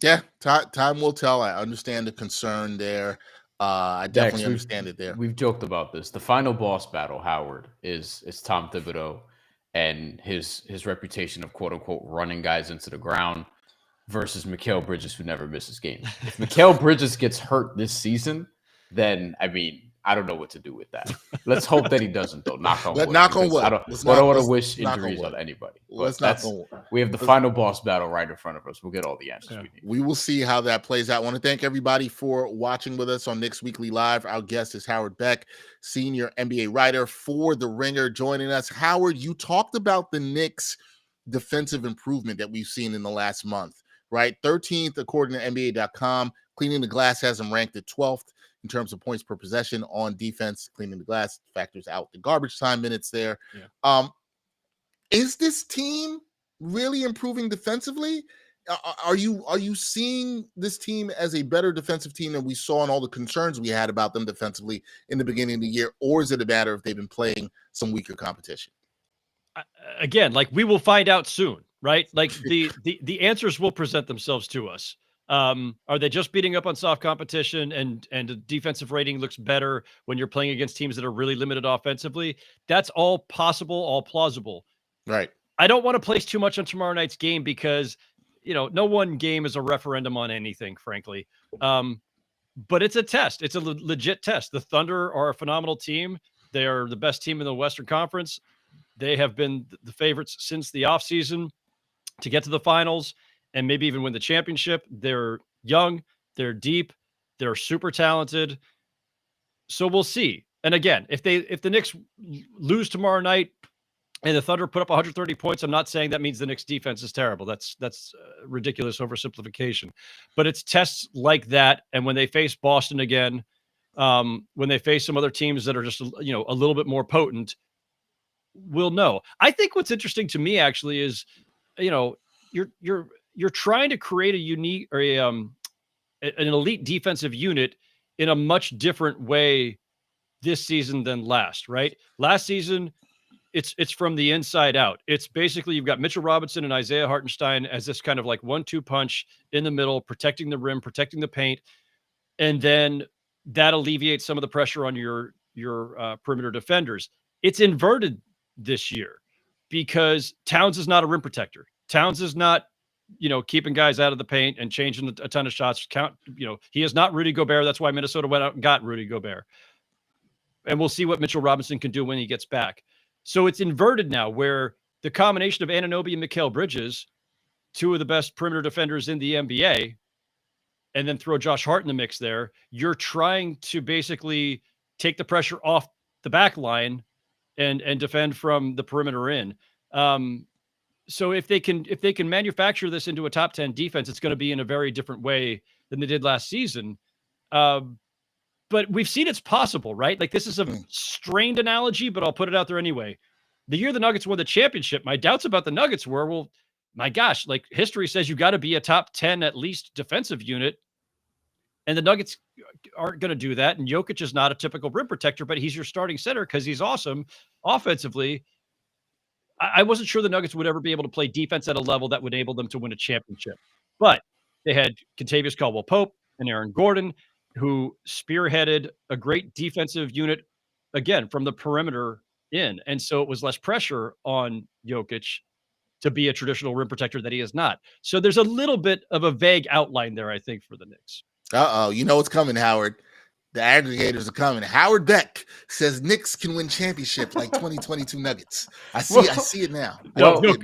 Yeah. Time will tell. I understand the concern there. I definitely understand it there. We've joked about this. The final boss battle, Howard, is Tom Thibodeau and his reputation of quote unquote running guys into the ground versus Mikal Bridges, who never misses games. If Mikal Bridges gets hurt this season, then I don't know what to do with that. Let's hope that he doesn't, though. Knock on wood. Knock on wood. I don't want to wish injuries on anybody. We have the final boss battle right in front of us. We'll get all the answers we need. We will see how that plays out. I want to thank everybody for watching with us on Knicks Weekly Live. Our guest is Howard Beck, senior NBA writer for The Ringer, joining us. Howard, you talked about the Knicks' defensive improvement that we've seen in the last month, right? 13th, according to NBA.com. Cleaning the glass has them ranked at 12th. In terms of points per possession on defense. Cleaning the glass factors out the garbage time minutes there. Yeah. Is this team really improving defensively? Are you seeing this team as a better defensive team than we saw in all the concerns we had about them defensively in the beginning of the year? Or is it a matter of they've been playing some weaker competition? Again, like we will find out soon, right? Like the answers will present themselves to us. Are they just beating up on soft competition and the defensive rating looks better when you're playing against teams that are really limited offensively? That's all possible, all plausible. Right. I don't want to place too much on tomorrow night's game because, no one game is a referendum on anything, frankly. But it's a test. It's a legit test. The Thunder are a phenomenal team. They are the best team in the Western Conference. They have been the favorites since the offseason to get to the finals and maybe even win the championship. They're young, they're deep, they're super talented. So we'll see. And again, if the Knicks lose tomorrow night and the Thunder put up 130 points, I'm not saying that means the Knicks defense is terrible. That's ridiculous oversimplification. But it's tests like that, and when they face Boston again, when they face some other teams that are just a little bit more potent, we'll know. I think what's interesting to me actually is, you're trying to create a unique or an elite defensive unit in a much different way this season than last, right? Last season, it's from the inside out. It's basically you've got Mitchell Robinson and Isaiah Hartenstein as this kind of like 1-2 punch in the middle, protecting the rim, protecting the paint, and then that alleviates some of the pressure on your perimeter defenders. It's inverted this year because Towns is not a rim protector. Towns is not, keeping guys out of the paint and changing a ton of shots. He is not Rudy Gobert. That's why Minnesota went out and got Rudy Gobert. And we'll see what Mitchell Robinson can do when he gets back. So it's inverted now where the combination of Anunoby and Mikal Bridges, two of the best perimeter defenders in the NBA, and then throw Josh Hart in the mix there, you're trying to basically take the pressure off the back line and defend from the perimeter in. So if they can manufacture this into a top 10 defense, it's going to be in a very different way than they did last season. But we've seen it's possible, right? Like this is a strained analogy, but I'll put it out there anyway. The year the Nuggets won the championship, my doubts about the Nuggets were, well, my gosh, like history says you got to be a top 10 at least defensive unit. And the Nuggets aren't going to do that. And Jokic is not a typical rim protector, but he's your starting center because he's awesome offensively. I wasn't sure the Nuggets would ever be able to play defense at a level that would enable them to win a championship. But they had Kentavious Caldwell-Pope and Aaron Gordon, who spearheaded a great defensive unit, again, from the perimeter in. And so it was less pressure on Jokic to be a traditional rim protector that he is not. So there's a little bit of a vague outline there, I think, for the Knicks. Uh-oh, you know what's coming, Howard. The aggregators are coming. Howard Beck says Knicks can win championship like 2022 Nuggets. I see it now. Howard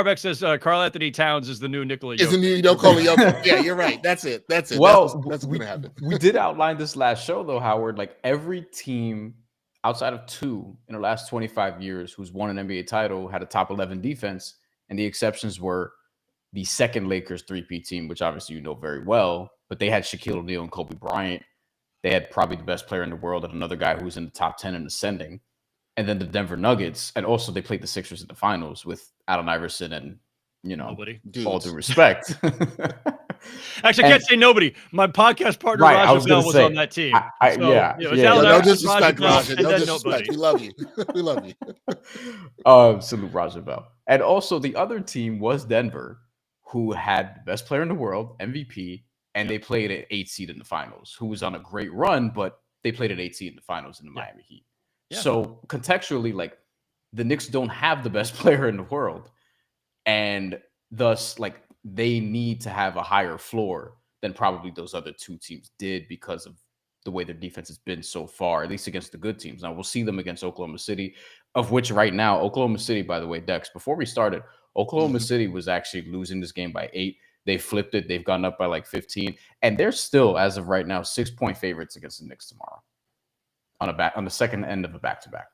Beck says Karl Anthony Towns is the new Nikola Jokic. Isn't you don't call me Jokic? Yeah, you're right. That's it. Well, that's going to happen. We did outline this last show though, Howard. Like every team outside of two in the last 25 years who's won an NBA title had a top 11 defense, and the exceptions were the second Lakers 3P team, which obviously you know very well, but they had Shaquille O'Neal and Kobe Bryant. They had probably the best player in the world and another guy who's in the top 10 and ascending. And then the Denver Nuggets, and also they played the Sixers in the finals with Allen Iverson and, nobody. All due respect. Actually, I can't say nobody. My podcast partner, Raja Bell, was on that team. No disrespect, Raja. No disrespect. We love you. We love you. Salute Raja Bell. And also the other team was Denver, who had the best player in the world, MVP, and they played an 8 seed in the finals, who was on a great run, but they played an 8 seed in the finals in the Miami Heat. Yeah. So contextually, like the Knicks don't have the best player in the world, and thus, like, they need to have a higher floor than probably those other two teams did because of the way their defense has been so far, at least against the good teams. Now we'll see them against Oklahoma City, of which right now, Oklahoma City, by the way, Dex, before we started, Oklahoma City was actually losing this game by 8. They flipped it. They've gone up by like 15. And they're still, as of right now, 6-point favorites against the Knicks tomorrow on the second end of a back-to-back.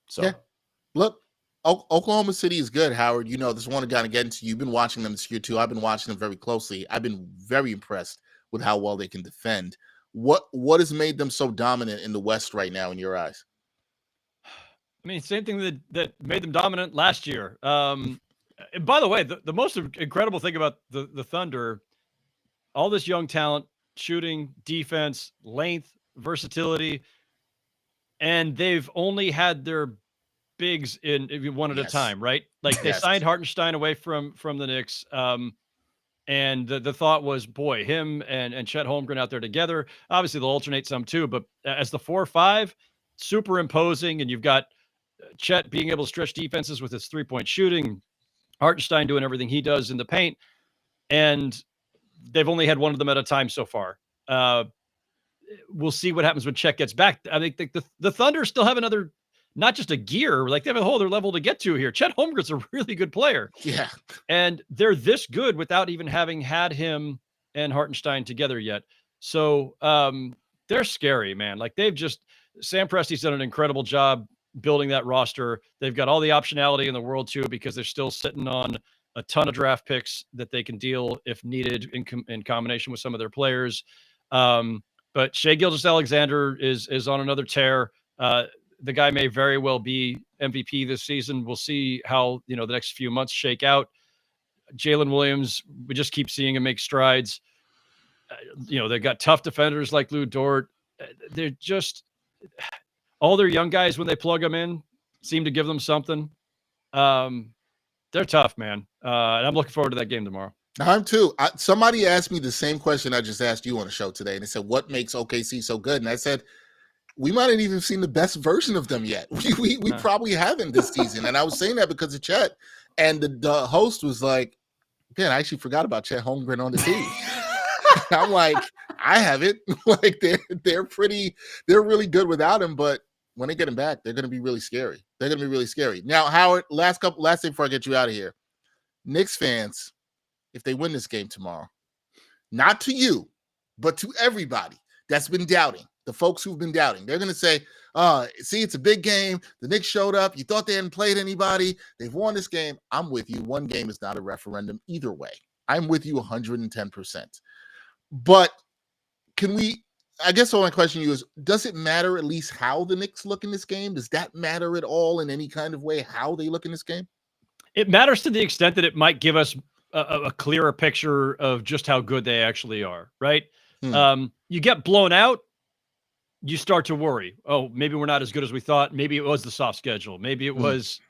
So, yeah. Look, Oklahoma City is good, Howard. You know, this one to kind of get into. You've been watching them this year, too. I've been watching them very closely. I've been very impressed with how well they can defend. What has made them so dominant in the West right now in your eyes? I mean, same thing that made them dominant last year. And by the way, the most incredible thing about the Thunder, all this young talent, shooting, defense, length, versatility, and they've only had their bigs in one at a time, right? Like they signed Hartenstein away from the Knicks. And the thought was, boy, him and Chet Holmgren out there together. Obviously, they'll alternate some too, but as the 4-5, super imposing. And you've got Chet being able to stretch defenses with his 3-point shooting, Hartenstein doing everything he does in the paint. And they've only had one of them at a time so far. We'll see what happens when Chet gets back. I think the Thunder still have another, not just a gear, like they have a whole other level to get to here. Chet Holmgren's a really good player. Yeah. And they're this good without even having had him and Hartenstein together yet. So they're scary, man. Like Sam Presti's done an incredible job building that roster. They've got all the optionality in the world too, because they're still sitting on a ton of draft picks that they can deal if needed in combination with some of their players. But Shai Gilgeous-Alexander is on another tear. The guy may very well be MVP this season. We'll see how, the next few months shake out. Jalen Williams, we just keep seeing him make strides. They've got tough defenders like Lou Dort. They're just all their young guys, when they plug them in, seem to give them something. They're tough, man. And I'm looking forward to that game tomorrow. I'm too. Somebody asked me the same question I just asked you on the show today, and they said, "What makes OKC so good?" And I said, "We might have even seen the best version of them yet. We probably haven't this season." And I was saying that because of Chet. And the host was like, "Man, I actually forgot about Chet Holmgren on the team." I'm like, "I haven't." Like they're really good without him, but when they get him back, they're going to be really scary. They're going to be really scary. Now, Howard, last thing before I get you out of here, Knicks fans, if they win this game tomorrow, not to you, but to everybody that's been doubting, the folks who've been doubting, they're going to say, see, it's a big game. The Knicks showed up. You thought they hadn't played anybody. They've won this game. I'm with you. One game is not a referendum either way. I'm with you 110%. But I guess the only question to you is, does it matter at least how the Knicks look in this game? Does that matter at all in any kind of way, how they look in this game? It matters to the extent that it might give us a clearer picture of just how good they actually are, right? You get blown out, you start to worry. Oh, maybe we're not as good as we thought. Maybe it was the soft schedule. Maybe it was,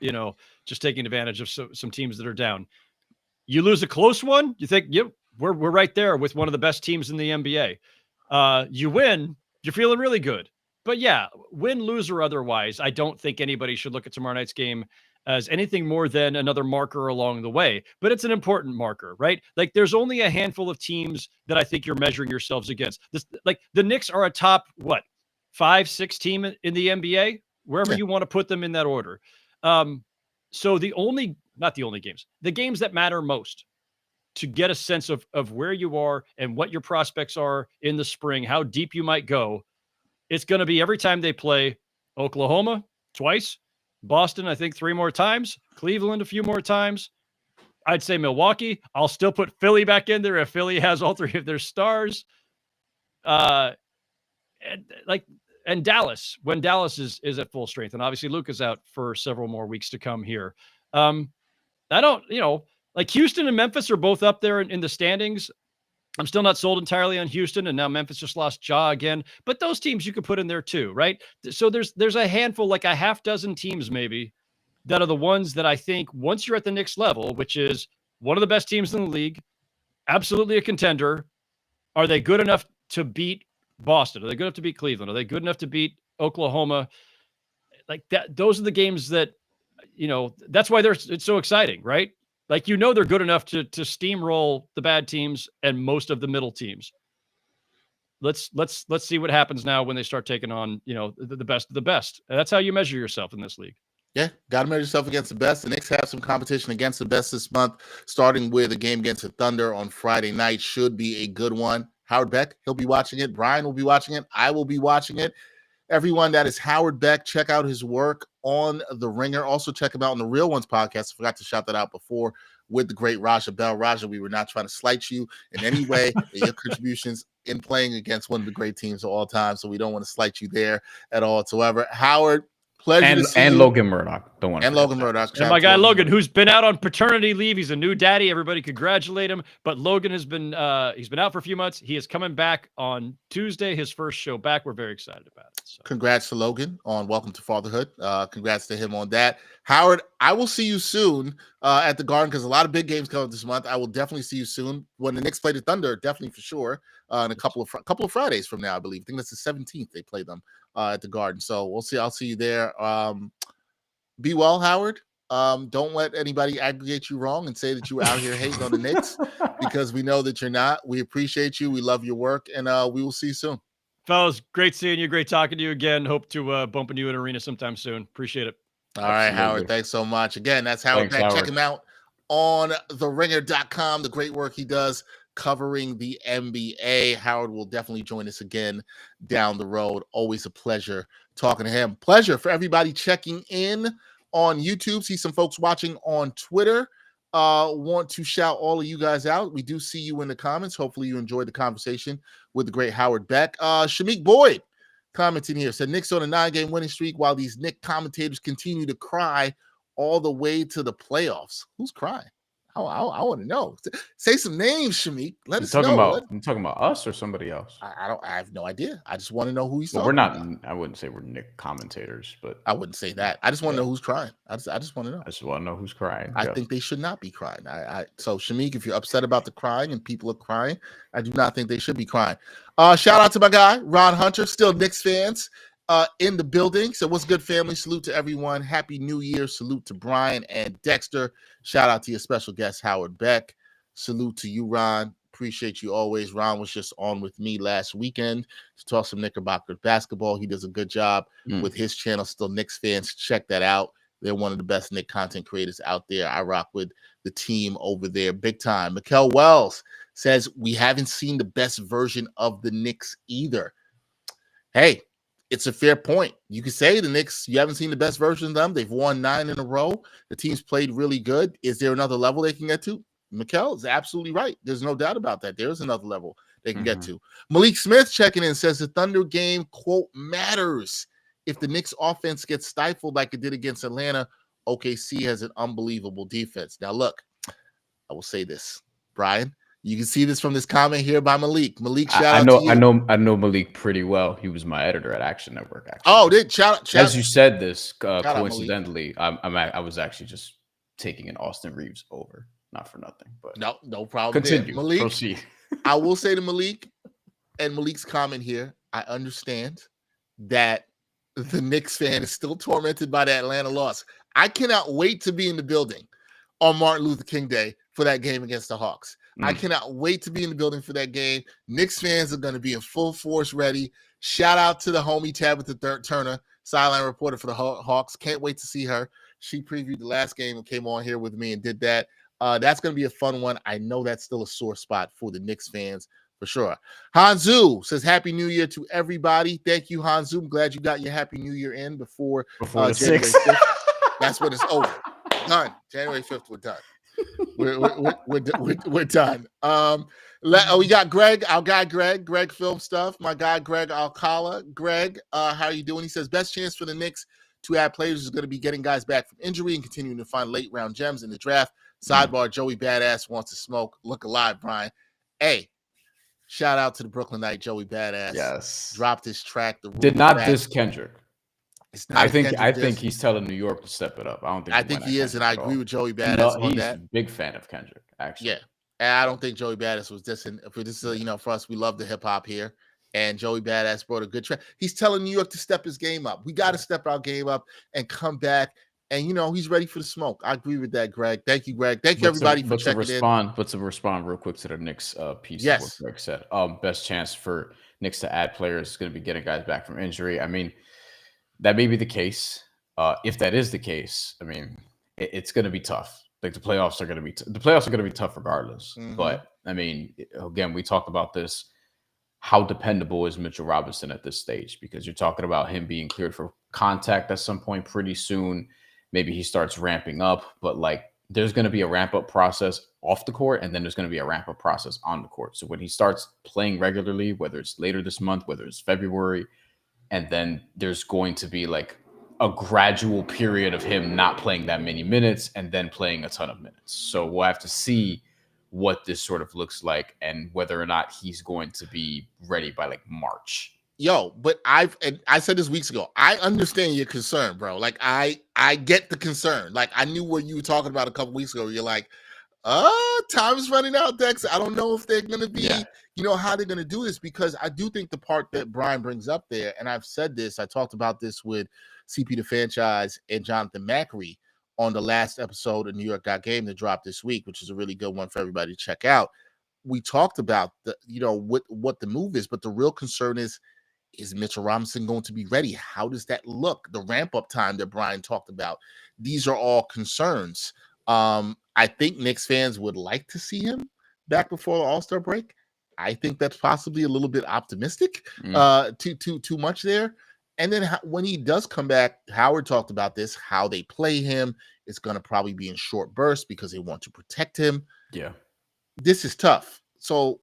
just taking advantage of some teams that are down. You lose a close one, you think, yep, we're right there with one of the best teams in the NBA. You win, you're feeling really good. But yeah, win, lose, or otherwise, I don't think anybody should look at tomorrow night's game as anything more than another marker along the way. But it's an important marker, right? Like there's only a handful of teams that I think you're measuring yourselves against. Like the Knicks are a top, 5-6 team in the NBA, wherever you want to put them in that order. So not the only games, the games that matter most to get a sense of where you are and what your prospects are in the spring, how deep you might go. It's going to be every time they play Oklahoma twice, Boston, I think 3 more times, Cleveland a few more times. I'd say Milwaukee. I'll still put Philly back in there if Philly has all 3 of their stars. And Dallas, when Dallas is at full strength. And obviously Luka's out for several more weeks to come here. I don't, like Houston and Memphis are both up there in the standings. I'm still not sold entirely on Houston, and now Memphis just lost Ja again. But those teams you could put in there too, right? So there's a handful, like a half dozen teams maybe, that are the ones that I think once you're at the Knicks level, which is one of the best teams in the league, absolutely a contender, are they good enough to beat Boston? Are they good enough to beat Cleveland? Are they good enough to beat Oklahoma? Like that, those are the games that, that's why it's so exciting, right? Like, they're good enough to steamroll the bad teams and most of the middle teams. Let's see what happens now when they start taking on, the best of the best. And that's how you measure yourself in this league. Yeah, got to measure yourself against the best. The Knicks have some competition against the best this month, starting with a game against the Thunder on Friday night. Should be a good one. Howard Beck, he'll be watching it. Bryan will be watching it. I will be watching it. Everyone, that is Howard Beck. Check out his work on The Ringer. Also check him out on the Real Ones podcast. I forgot to shout that out before, with the great Raja Bell. Raja, we were not trying to slight you in any way. Your contributions in playing against one of the great teams of all time, so we don't want to slight you there at all whatsoever. Howard, pleasure to see you. And Logan Murdoch. Don't want to. And Logan Murdoch. And my guy Logan, who's been out on paternity leave. He's a new daddy. Everybody congratulate him. But Logan has been he's been out for a few months. He is coming back on Tuesday, his first show back. We're very excited about it. So. Congrats to Logan on Welcome to Fatherhood. Congrats to him on that. Howard, I will see you soon at the Garden, because a lot of big games coming this month. I will definitely see you soon when the Knicks play the Thunder. Definitely for sure. In a couple of Fridays from now, I believe. I think that's the 17th they play them at the Garden. So we'll see. I'll see you there. Be well, Howard. Don't let anybody aggregate you wrong and say that you were out here hating on the Knicks. because we know that you're not. We appreciate you. We love your work, and we will see you soon. Fellas, great seeing you. Great talking to you again. Hope to bump into you in arena sometime soon. Appreciate it. All right, Howard. Thanks so much. Again, that's Howard Beck. Check him out on theringer.com. The great work he does covering the NBA. Howard will definitely join us again down the road. Always a pleasure talking to him. Pleasure for everybody checking in on YouTube. See some folks watching on Twitter. Want to shout all of you guys out. We do see you in the comments. Hopefully you enjoyed the conversation with the great Howard Beck. Shamik Boyd commenting here said Knicks on a 9-game winning streak while these Knicks commentators continue to cry all the way to the playoffs. Who's crying? I want to know. Say some names, Shamik. Let us know. You talking about us or somebody else? I have no idea. I just want to know who he's talking we're not. about. I wouldn't say we're Knick commentators, but I wouldn't say that. I just want to know who's crying. I just want to know. I just want to know who's crying. I think they should not be crying. So Shamik, if you're upset about the crying and people are crying, I do not think they should be crying. Shout out to my guy Ron Hunter, still Knicks fans. In the building. So what's good, family? Salute to everyone. Happy New Year. Salute to Bryan and Dexter. Shout out to your special guest, Howard Beck. Salute to you, Ron. Appreciate you always. Ron was just on with me last weekend to talk some Knickerbocker basketball. He does a good job with his channel. Still Knicks fans, check that out. They're one of the best Knicks content creators out there. I rock with the team over there big time. Mikkel Wells says, we haven't seen the best version of the Knicks either. Hey, it's a fair point. You could say the Knicks, you haven't seen the best version of them. They've won 9 in a row. The team's played really good. Is there another level they can get to? Mikkel is absolutely right. There's no doubt about that. There is another level they can get to. Malik Smith checking in says the Thunder game, quote, matters. If the Knicks offense gets stifled like it did against Atlanta, OKC has an unbelievable defense. Now, look, I will say this, Bryan. You can see this from this comment here by Malik. Malik, shout out to you. I know Malik pretty well. He was my editor at Action Network. Actually. Oh, shout as you said this, coincidentally, I was actually just taking an Austin Reeves over, not for nothing, but no problem. Continue, Malik. Proceed. I will say to Malik and Malik's comment here, I understand that the Knicks fan is still tormented by the Atlanta loss. I cannot wait to be in the building on Martin Luther King Day for that game against the Hawks. I cannot wait to be in the building for that game. Knicks fans are going to be in full force ready. Shout out to the homie Tabitha Turner, sideline reporter for the Hawks. Can't wait to see her. She previewed the last game and came on here with me and did that. That's going to be a fun one. I know that's still a sore spot for the Knicks fans for sure. Hanzu says Happy New Year to everybody. Thank you, Hanzu. I'm glad you got your Happy New Year in before the January 6th. 5th. That's when it's over. Done. January 5th, we're done. We're done. We got Greg, our guy Greg Film Stuff, my guy Greg Alcala. Greg, how are you doing? He says best chance for the Knicks to add players is going to be getting guys back from injury and continuing to find late round gems in the draft. Sidebar, Joey Badass wants to smoke. Look alive, Bryan. Hey, shout out to the Brooklyn Knight, Joey Badass. Yes. Dropped his track. Did not diss Kendrick. I think he's telling New York to step it up. I think he is, and I agree with Joey Badass on that. He's a big fan of Kendrick, actually. Yeah, and I don't think Joey Badass was dissing. For this, for us, we love the hip hop here, and Joey Badass brought a good track. He's telling New York to step his game up. We got to step our game up and come back. And he's ready for the smoke. I agree with that, Greg. Thank you, Greg. Thank you, everybody, for checking in. But to respond real quick to the Knicks piece yes. of what Greg said. Best chance for Knicks to add players is going to be getting guys back from injury. I mean, that may be the case. If that is the case, I mean, it's going to be tough. Like the playoffs are going to be tough regardless. But I mean, again, we talked about this. How dependable is Mitchell Robinson at this stage? Because you're talking about him being cleared for contact at some point pretty soon. Maybe he starts ramping up, but like there's going to be a ramp up process off the court, and then there's going to be a ramp up process on the court. So when he starts playing regularly, whether it's later this month, whether it's February, and then there's going to be like a gradual period of him not playing that many minutes and then playing a ton of minutes. So we'll have to see what this sort of looks like and whether or not he's going to be ready by like March. Yo, but I said this weeks ago. I understand your concern, bro. Like I get the concern. Like I knew what you were talking about a couple weeks ago. You're like, time's running out, Dex. I don't know if they're gonna be, how they're gonna do this, because I do think the part that Bryan brings up there, and I've said this, I talked about this with CP the Franchise and Jonathan Macri on the last episode of New York Got Game that dropped this week, which is a really good one for everybody to check out. we talked about what the move is, but the real concern is Mitchell Robinson going to be ready? How does that look? The ramp up time that Bryan talked about. These are all concerns. I think Knicks fans would like to see him back before the All-Star break. I think that's possibly a little bit optimistic, too much there. And then when he does come back, Howard talked about this, how they play him. It's going to probably be in short bursts because they want to protect him. Yeah. This is tough. So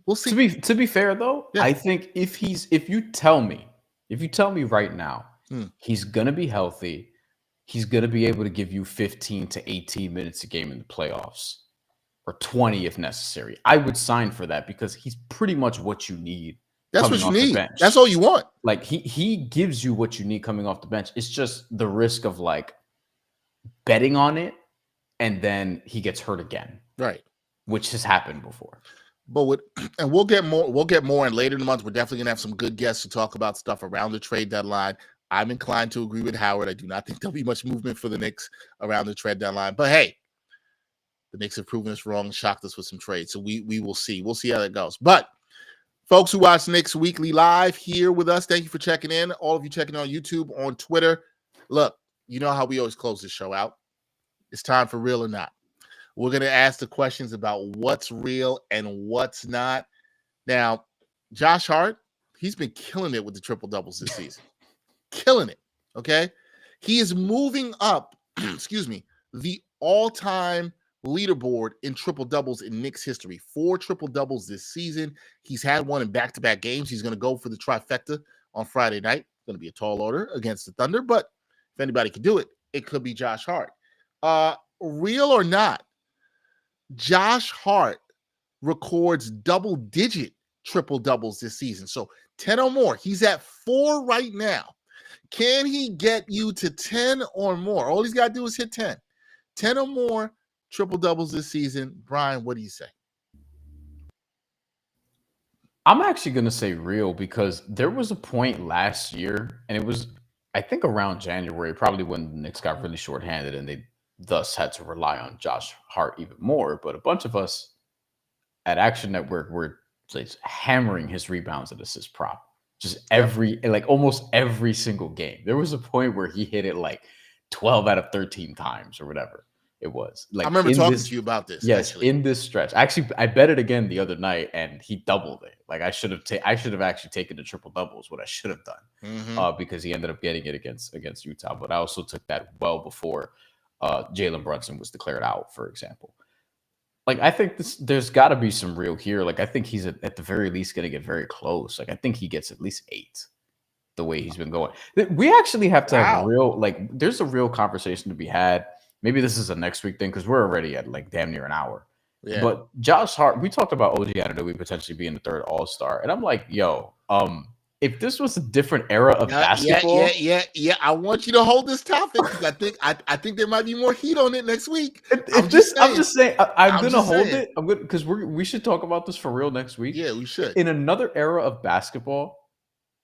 we'll see. To be fair though, I think if you tell me right now, he's going to be healthy, he's going to be able to give you 15 to 18 minutes a game in the playoffs, or 20 if necessary, I would sign for that, because he's pretty much what you need. That's what you need. That's all you want. Like he gives you what you need coming off the bench. It's just the risk of like betting on it and then he gets hurt again. Right. Which has happened before. But we'll get more in later in the month. We're definitely gonna have some good guests to talk about stuff around the trade deadline. I'm inclined to agree with Howard. I do not think there'll be much movement for the Knicks around the trade deadline. But hey, the Knicks have proven us wrong and shocked us with some trades. So we will see. We'll see how that goes. But folks who watch Knicks Weekly Live here with us, thank you for checking in. All of you checking on YouTube, on Twitter. Look, you know how we always close this show out. It's time for Real or Not. We're going to ask the questions about what's real and what's not. Now, Josh Hart, he's been killing it with the triple doubles this season. Killing it, okay? He is moving up, the all-time leaderboard in triple doubles in Knicks history. 4 triple doubles this season. He's had one in back-to-back games. He's going to go for the trifecta on Friday night. Going to be a tall order against the Thunder, but if anybody can do it, it could be Josh Hart. Real or not, Josh Hart records double-digit triple doubles this season. So 10 or more. He's at 4 right now. Can he get you to 10 or more? All he's got to do is hit 10. 10 or more triple doubles this season. Bryan, what do you say? I'm actually going to say real, because there was a point last year, and it was, I think, around January, probably when the Knicks got really shorthanded and they thus had to rely on Josh Hart even more. But a bunch of us at Action Network were just hammering his rebounds and assist prop. Just almost every single game. There was a point where he hit it like 12 out of 13 times or whatever it was. Like, I remember talking to you about this. Yes, actually. In this stretch. Actually, I bet it again the other night, and he doubled it. Like, I should have actually taken the triple doubles, what I should have done, because he ended up getting it against Utah. But I also took that well before Jalen Brunson was declared out, for example. Like, I think there's got to be some real here. Like, I think he's at the very least going to get very close. Like, I think he gets at least 8 the way he's been going. We actually have to have there's a real conversation to be had. Maybe this is a next week thing, because we're already at like damn near an hour. Yeah. But Josh Hart, we talked about OG Anunoby potentially being the 3rd All-Star. And I'm like, yo, if this was a different era of basketball. Yeah. I want you to hold this topic, because I think there might be more heat on it next week. I'm just saying I'm gonna hold it. I'm good, because we should talk about this for real next week. Yeah, we should. In another era of basketball,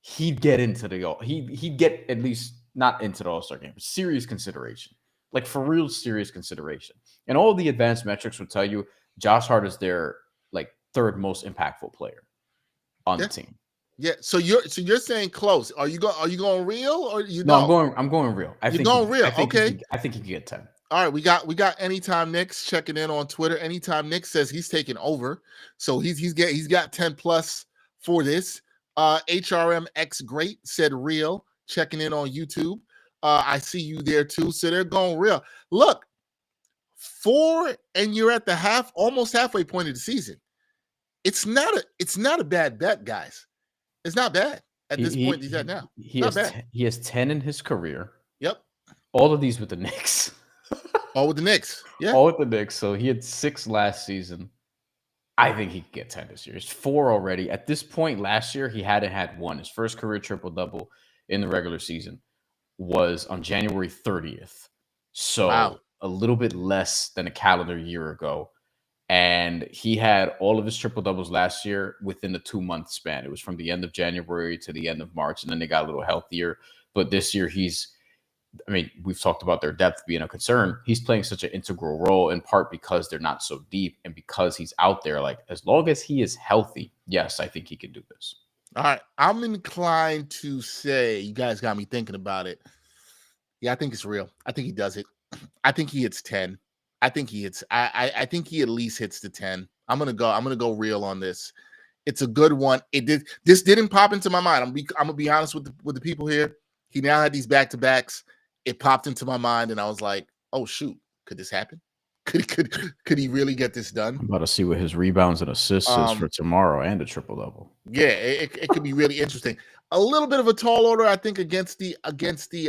he'd get into he'd get at least not into the All-Star game, serious consideration. Like, for real serious consideration. And all the advanced metrics would tell you Josh Hart is their like 3rd most impactful player on the team. Yeah, so you're saying close. Are you going real, or you? No, I'm going real. I think real. I think he can get 10. All right, we got Anytime Knicks checking in on Twitter. Anytime Knicks says he's taking over, so he's got 10 plus for this. HRMX Great said real, checking in on YouTube. I see you there too. So they're going real. Look, 4 and you're at the almost halfway point of the season. It's not a bad bet, guys. It's not bad at this point he's at now. He has 10 in his career. Yep. All of these with the Knicks. All with the Knicks. Yeah. All with the Knicks. So he had 6 last season. I think he could get 10 this year. It's 4 already. At this point last year, he hadn't had 1. His first career triple-double in the regular season was on January 30th. So a little bit less than a calendar year ago. And he had all of his triple doubles last year within the 2-month span. It was from the end of January to the end of March, and then they got a little healthier. But this year he's I mean, we've talked about their depth being a concern. He's playing such an integral role in part because they're not so deep and because he's out there. Like, as long as he is healthy, yes, I think he can do this. All right. I'm inclined to say, you guys got me thinking about it. Yeah, I think it's real. I think he does it. I think he hits 10. I think he hits, I think he at least hits the 10. I'm gonna go real on this. It's a good one. This didn't pop into my mind. I'm gonna be honest with the people here. He now had these back-to-backs. It popped into my mind, and I was like, "Oh shoot, could this happen? Could he really get this done?" I'm about to see what his rebounds and assists is for tomorrow and a triple double. Yeah, it could be really interesting. A little bit of a tall order, I think, against the.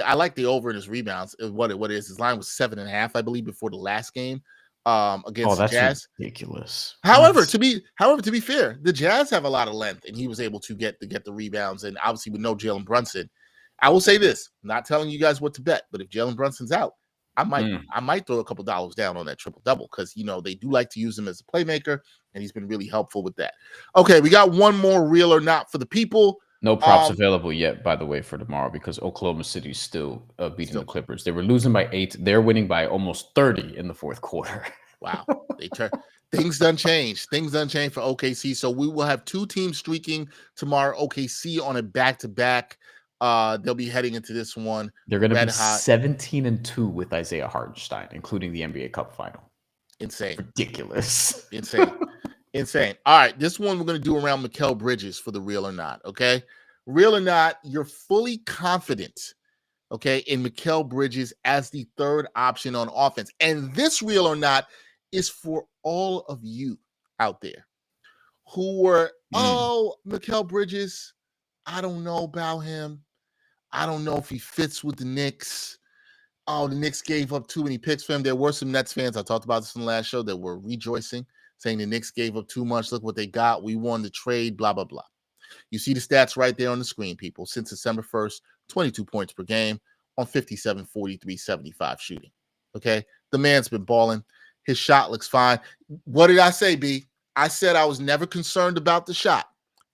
I like the over in his rebounds. What it is, his line was 7.5, I believe, before the last game. Against the Jazz. Ridiculous. However, to be fair, the Jazz have a lot of length, and he was able to get the rebounds, and obviously with no Jalen Brunson. I will say this: I'm not telling you guys what to bet, but if Jalen Brunson's out, I might throw a couple dollars down on that triple double because they do like to use him as a playmaker, and he's been really helpful with that. Okay, we got one more real or not for the people. No props available yet, by the way, for tomorrow because Oklahoma City's still beating the Clippers. They were losing by 8. They're winning by almost 30 in the fourth quarter. Wow, things done changed. Things done changed for OKC. So we will have 2 teams streaking tomorrow. OKC on a back-to-back. They'll be heading into this one. They're going to be 17-2 with Isaiah Hartenstein, including the NBA Cup final. Insane. Ridiculous. Insane. All right, this one we're going to do around Mikal Bridges for the real or not, okay? Real or not, you're fully confident, okay, in Mikal Bridges as the third option on offense. And this real or not is for all of you out there who were, Mikal Bridges, I don't know about him. I don't know if he fits with the Knicks. Oh, the Knicks gave up too many picks for him. There were some Nets fans, I talked about this in the last show, that were rejoicing, saying the Knicks gave up too much. Look what they got. We won the trade, blah, blah, blah. You see the stats right there on the screen, people. Since December 1st, 22 points per game on 57, 43, 75 shooting. Okay? The man's been balling. His shot looks fine. What did I say, B? I said I was never concerned about the shot.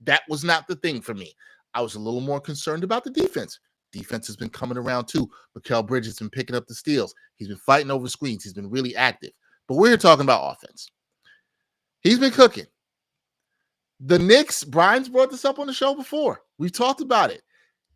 That was not the thing for me. I was a little more concerned about the defense. Defense has been coming around too. Mikal Bridges has been picking up the steals. He's been fighting over screens. He's been really active. But we're here talking about offense. He's been cooking. The Knicks, Bryan's brought this up on the show before. We've talked about it.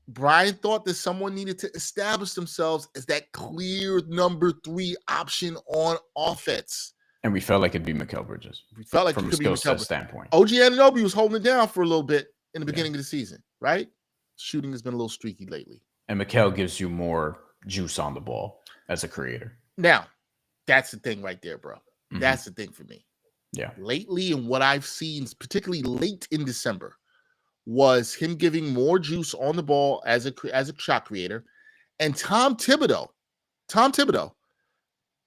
Bryan thought that someone needed to establish themselves as that clear number 3 option on offense. And we felt like it'd be Mikal Bridges. We felt like from it a could be skill Mikal set Bridges. standpoint. OG Anunoby was holding it down for a little bit in the beginning of the season, right? Shooting has been a little streaky lately. And Mikal gives you more juice on the ball as a creator. Now, that's the thing right there, bro. Mm-hmm. That's the thing for me. Yeah. Lately, and what I've seen, particularly late in December, was him giving more juice on the ball as a shot creator. And Tom Thibodeau,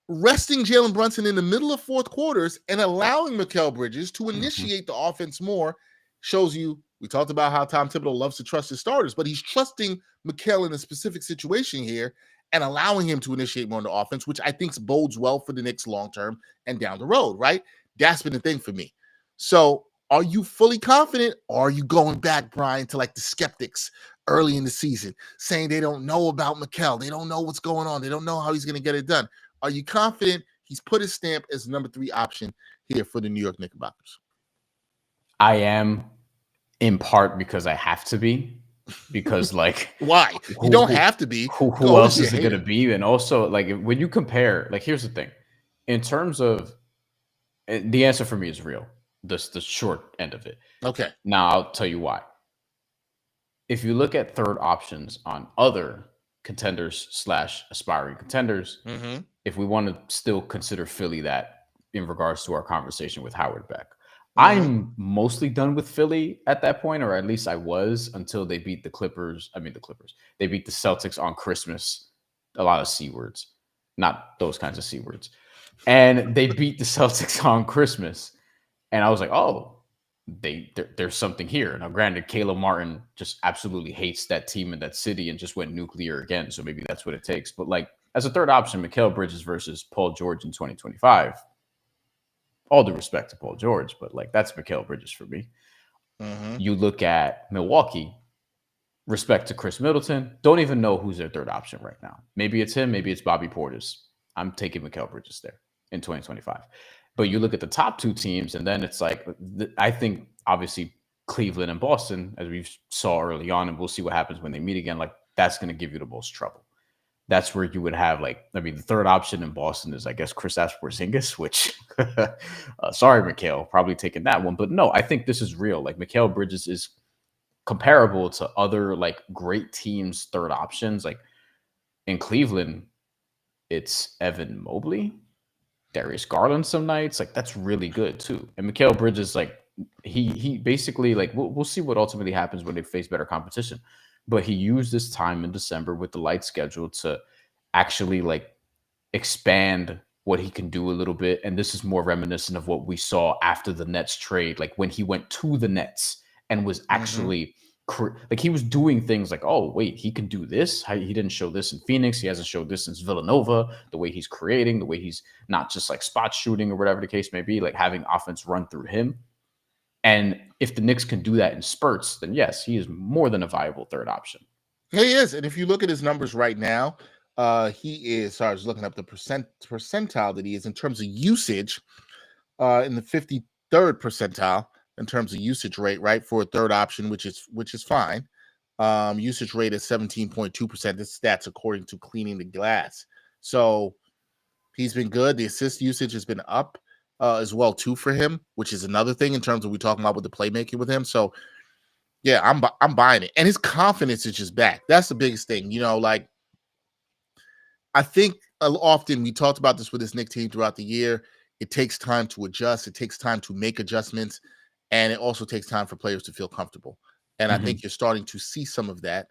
resting Jalen Brunson in the middle of fourth quarters and allowing Mikal Bridges to initiate the offense more, shows you, we talked about how Tom Thibodeau loves to trust his starters, but he's trusting Mikal in a specific situation here and allowing him to initiate more on the offense, which I think bodes well for the Knicks long-term and down the road, right? That's been the thing for me. So are you fully confident, or are you going back, Bryan, to like the skeptics early in the season saying they don't know about Mikal? They don't know what's going on. They don't know how he's going to get it done. Are you confident he's put his stamp as number 3 option here for the New York Knickerbockers? I am, in part because I have to be. Because like why? You don't have to be. Who else is it going to be? And also, like, when you compare, like, here's the thing. In terms of, the answer for me is real. The short end of it. Okay. Now I'll tell you why. If you look at third options on other contenders / aspiring contenders, if we want to still consider Philly that in regards to our conversation with Howard Beck, I'm mostly done with Philly at that point, or at least I was until they beat the Clippers. They beat the Celtics on Christmas. A lot of C words, not those kinds of C words. And they beat the Celtics on Christmas. And I was like, oh, there's something here. Now, granted, Caleb Martin just absolutely hates that team and that city and just went nuclear again. So maybe that's what it takes. But like, as a third option, Mikal Bridges versus Paul George in 2025. All due respect to Paul George, but like, that's Mikal Bridges for me. You look at Milwaukee, respect to Chris Middleton, don't even know who's their third option right now. Maybe it's him. Maybe it's Bobby Portis. I'm taking Mikal Bridges there in 2025. But you look at the top two teams, and then it's like, I think obviously Cleveland and Boston, as we saw early on, and we'll see what happens when they meet again, like that's going to give you the most trouble. That's where you would have the third option in Boston is, I guess, Kristaps Porzingis, which, sorry, Mikal, probably taking that one. But no, I think this is real. Like Mikal Bridges is comparable to other like great teams' third options. Like in Cleveland, it's Evan Mobley, Darius Garland some nights. Like that's really good too. And Mikal Bridges, like he basically like we'll see what ultimately happens when they face better competition. But he used this time in December with the light schedule to actually like expand what he can do a little bit. And this is more reminiscent of what we saw after the Nets trade, like when he went to the Nets and was actually like he was doing things like, oh, wait, he can do this. He didn't show this in Phoenix. He hasn't showed this since Villanova, the way he's creating, the way he's not just like spot shooting or whatever the case may be, like having offense run through him. And if the Knicks can do that in spurts, then yes, he is more than a viable third option. He is. And if you look at his numbers right now, he is, sorry, I was looking up the percentile that he is in terms of usage in the 53rd percentile in terms of usage rate, right, for a third option, which is fine. Usage rate is 17.2%. This stats according to Cleaning the Glass. So he's been good. The assist usage has been up as well too for him, which is another thing in terms of we talking about with the playmaking with him. So yeah, I'm buying it, and his confidence is just back. That's the biggest thing, like I think often we talked about this with this Knicks team throughout the year. It takes time to adjust. It takes time to make adjustments, and it also takes time for players to feel comfortable. And I think you're starting to see some of that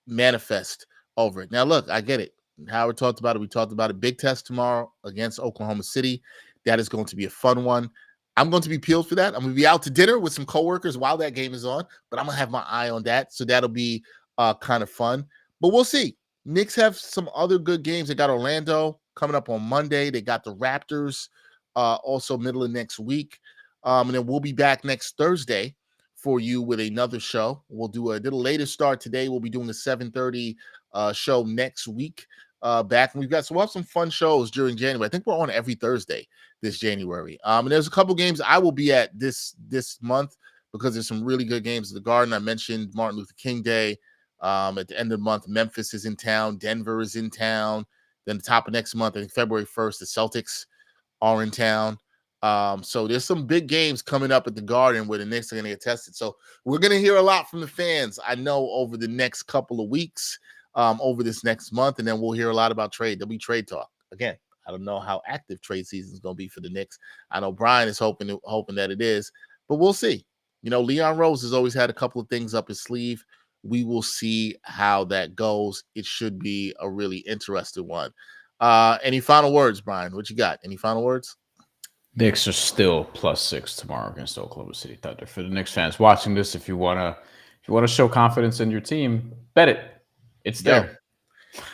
manifest over it. Now, look, I get it. Howard talked about it. We talked about a big test tomorrow against Oklahoma City. That is going to be a fun one. I'm going to be peeled for that. I'm going to be out to dinner with some coworkers while that game is on, but I'm going to have my eye on that. So that'll be kind of fun. But we'll see. Knicks have some other good games. They got Orlando coming up on Monday. They got the Raptors also middle of next week. And then we'll be back next Thursday for you with another show. We'll do a little later start today. We'll be doing the 7:30 show next week. Back, and we'll have some fun shows during January. I think we're on every Thursday this January. And there's a couple games I will be at this month because there's some really good games at the Garden. I mentioned Martin Luther King Day. At the end of the month, Memphis is in town, Denver is in town. Then the top of next month, I think February 1st, the Celtics are in town. So there's some big games coming up at the Garden where the Knicks are going to get tested. So we're going to hear a lot from the fans, I know, over the next couple of weeks. Over this next month, and then we'll hear a lot about trade. There'll be trade talk. Again, I don't know how active trade season is going to be for the Knicks. I know Bryan is hoping that it is, but we'll see. Leon Rose has always had a couple of things up his sleeve. We will see how that goes. It should be a really interesting one. Any final words, Bryan? What you got? Any final words? Knicks are still +6 tomorrow against Oklahoma City Thunder. For the Knicks fans watching this, if you wanna show confidence in your team, bet it. It's there.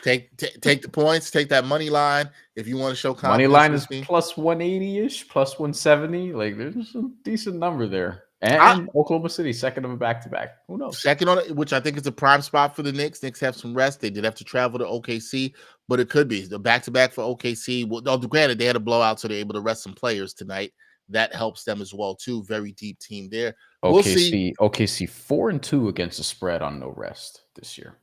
Take the points. Take that money line if you want to show confidence. Money line is +180-ish, +170. Like there's a decent number there. And Oklahoma City, second of a back-to-back. Who knows? Second on it, which I think is a prime spot for the Knicks. Knicks have some rest. They did have to travel to OKC, but it could be the back-to-back for OKC. Well, granted, they had a blowout, so they're able to rest some players tonight. That helps them as well, too. Very deep team there. We'll see. OKC 4-2 against the spread on no rest this year.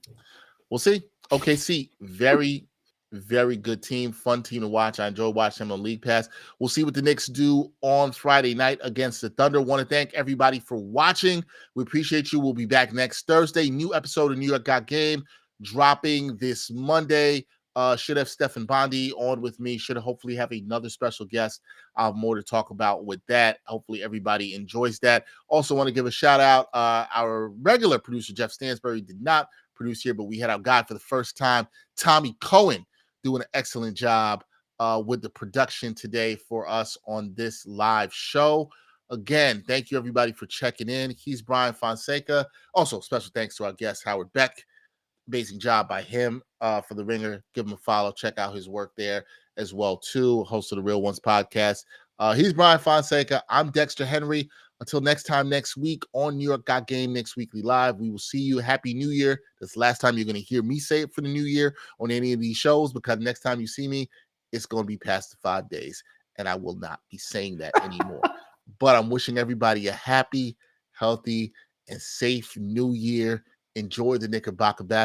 We'll see. OKC, very, very good team. Fun team to watch. I enjoy watching them on League Pass. We'll see what the Knicks do on Friday night against the Thunder. Want to thank everybody for watching. We appreciate you. We'll be back next Thursday. New episode of New York Got Game dropping this Monday. Should have Stephen Bondi on with me. Should hopefully have another special guest. I'll have more to talk about with that. Hopefully everybody enjoys that. Also want to give a shout out. Our regular producer, Jeff Stansbury, did not produce here, but we had our guy for the first time, Tommy Cohen, doing an excellent job with the production today for us on this live show. Again, thank you everybody for checking in. He's Bryan Fonseca. Also, special thanks to our guest, Howard Beck. Amazing job by him for the Ringer. Give him a follow. Check out his work there as well, too. Host of the Real Ones podcast. He's Bryan Fonseca. I'm Dexter Henry. Until next time, next week on New York Got Game Knicks Weekly Live, we will see you. Happy New Year. That's the last time you're going to hear me say it for the new year on any of these shows, because next time you see me, it's going to be past the 5 days, and I will not be saying that anymore. But I'm wishing everybody a happy, healthy, and safe new year. Enjoy the Knickerbocker basketball.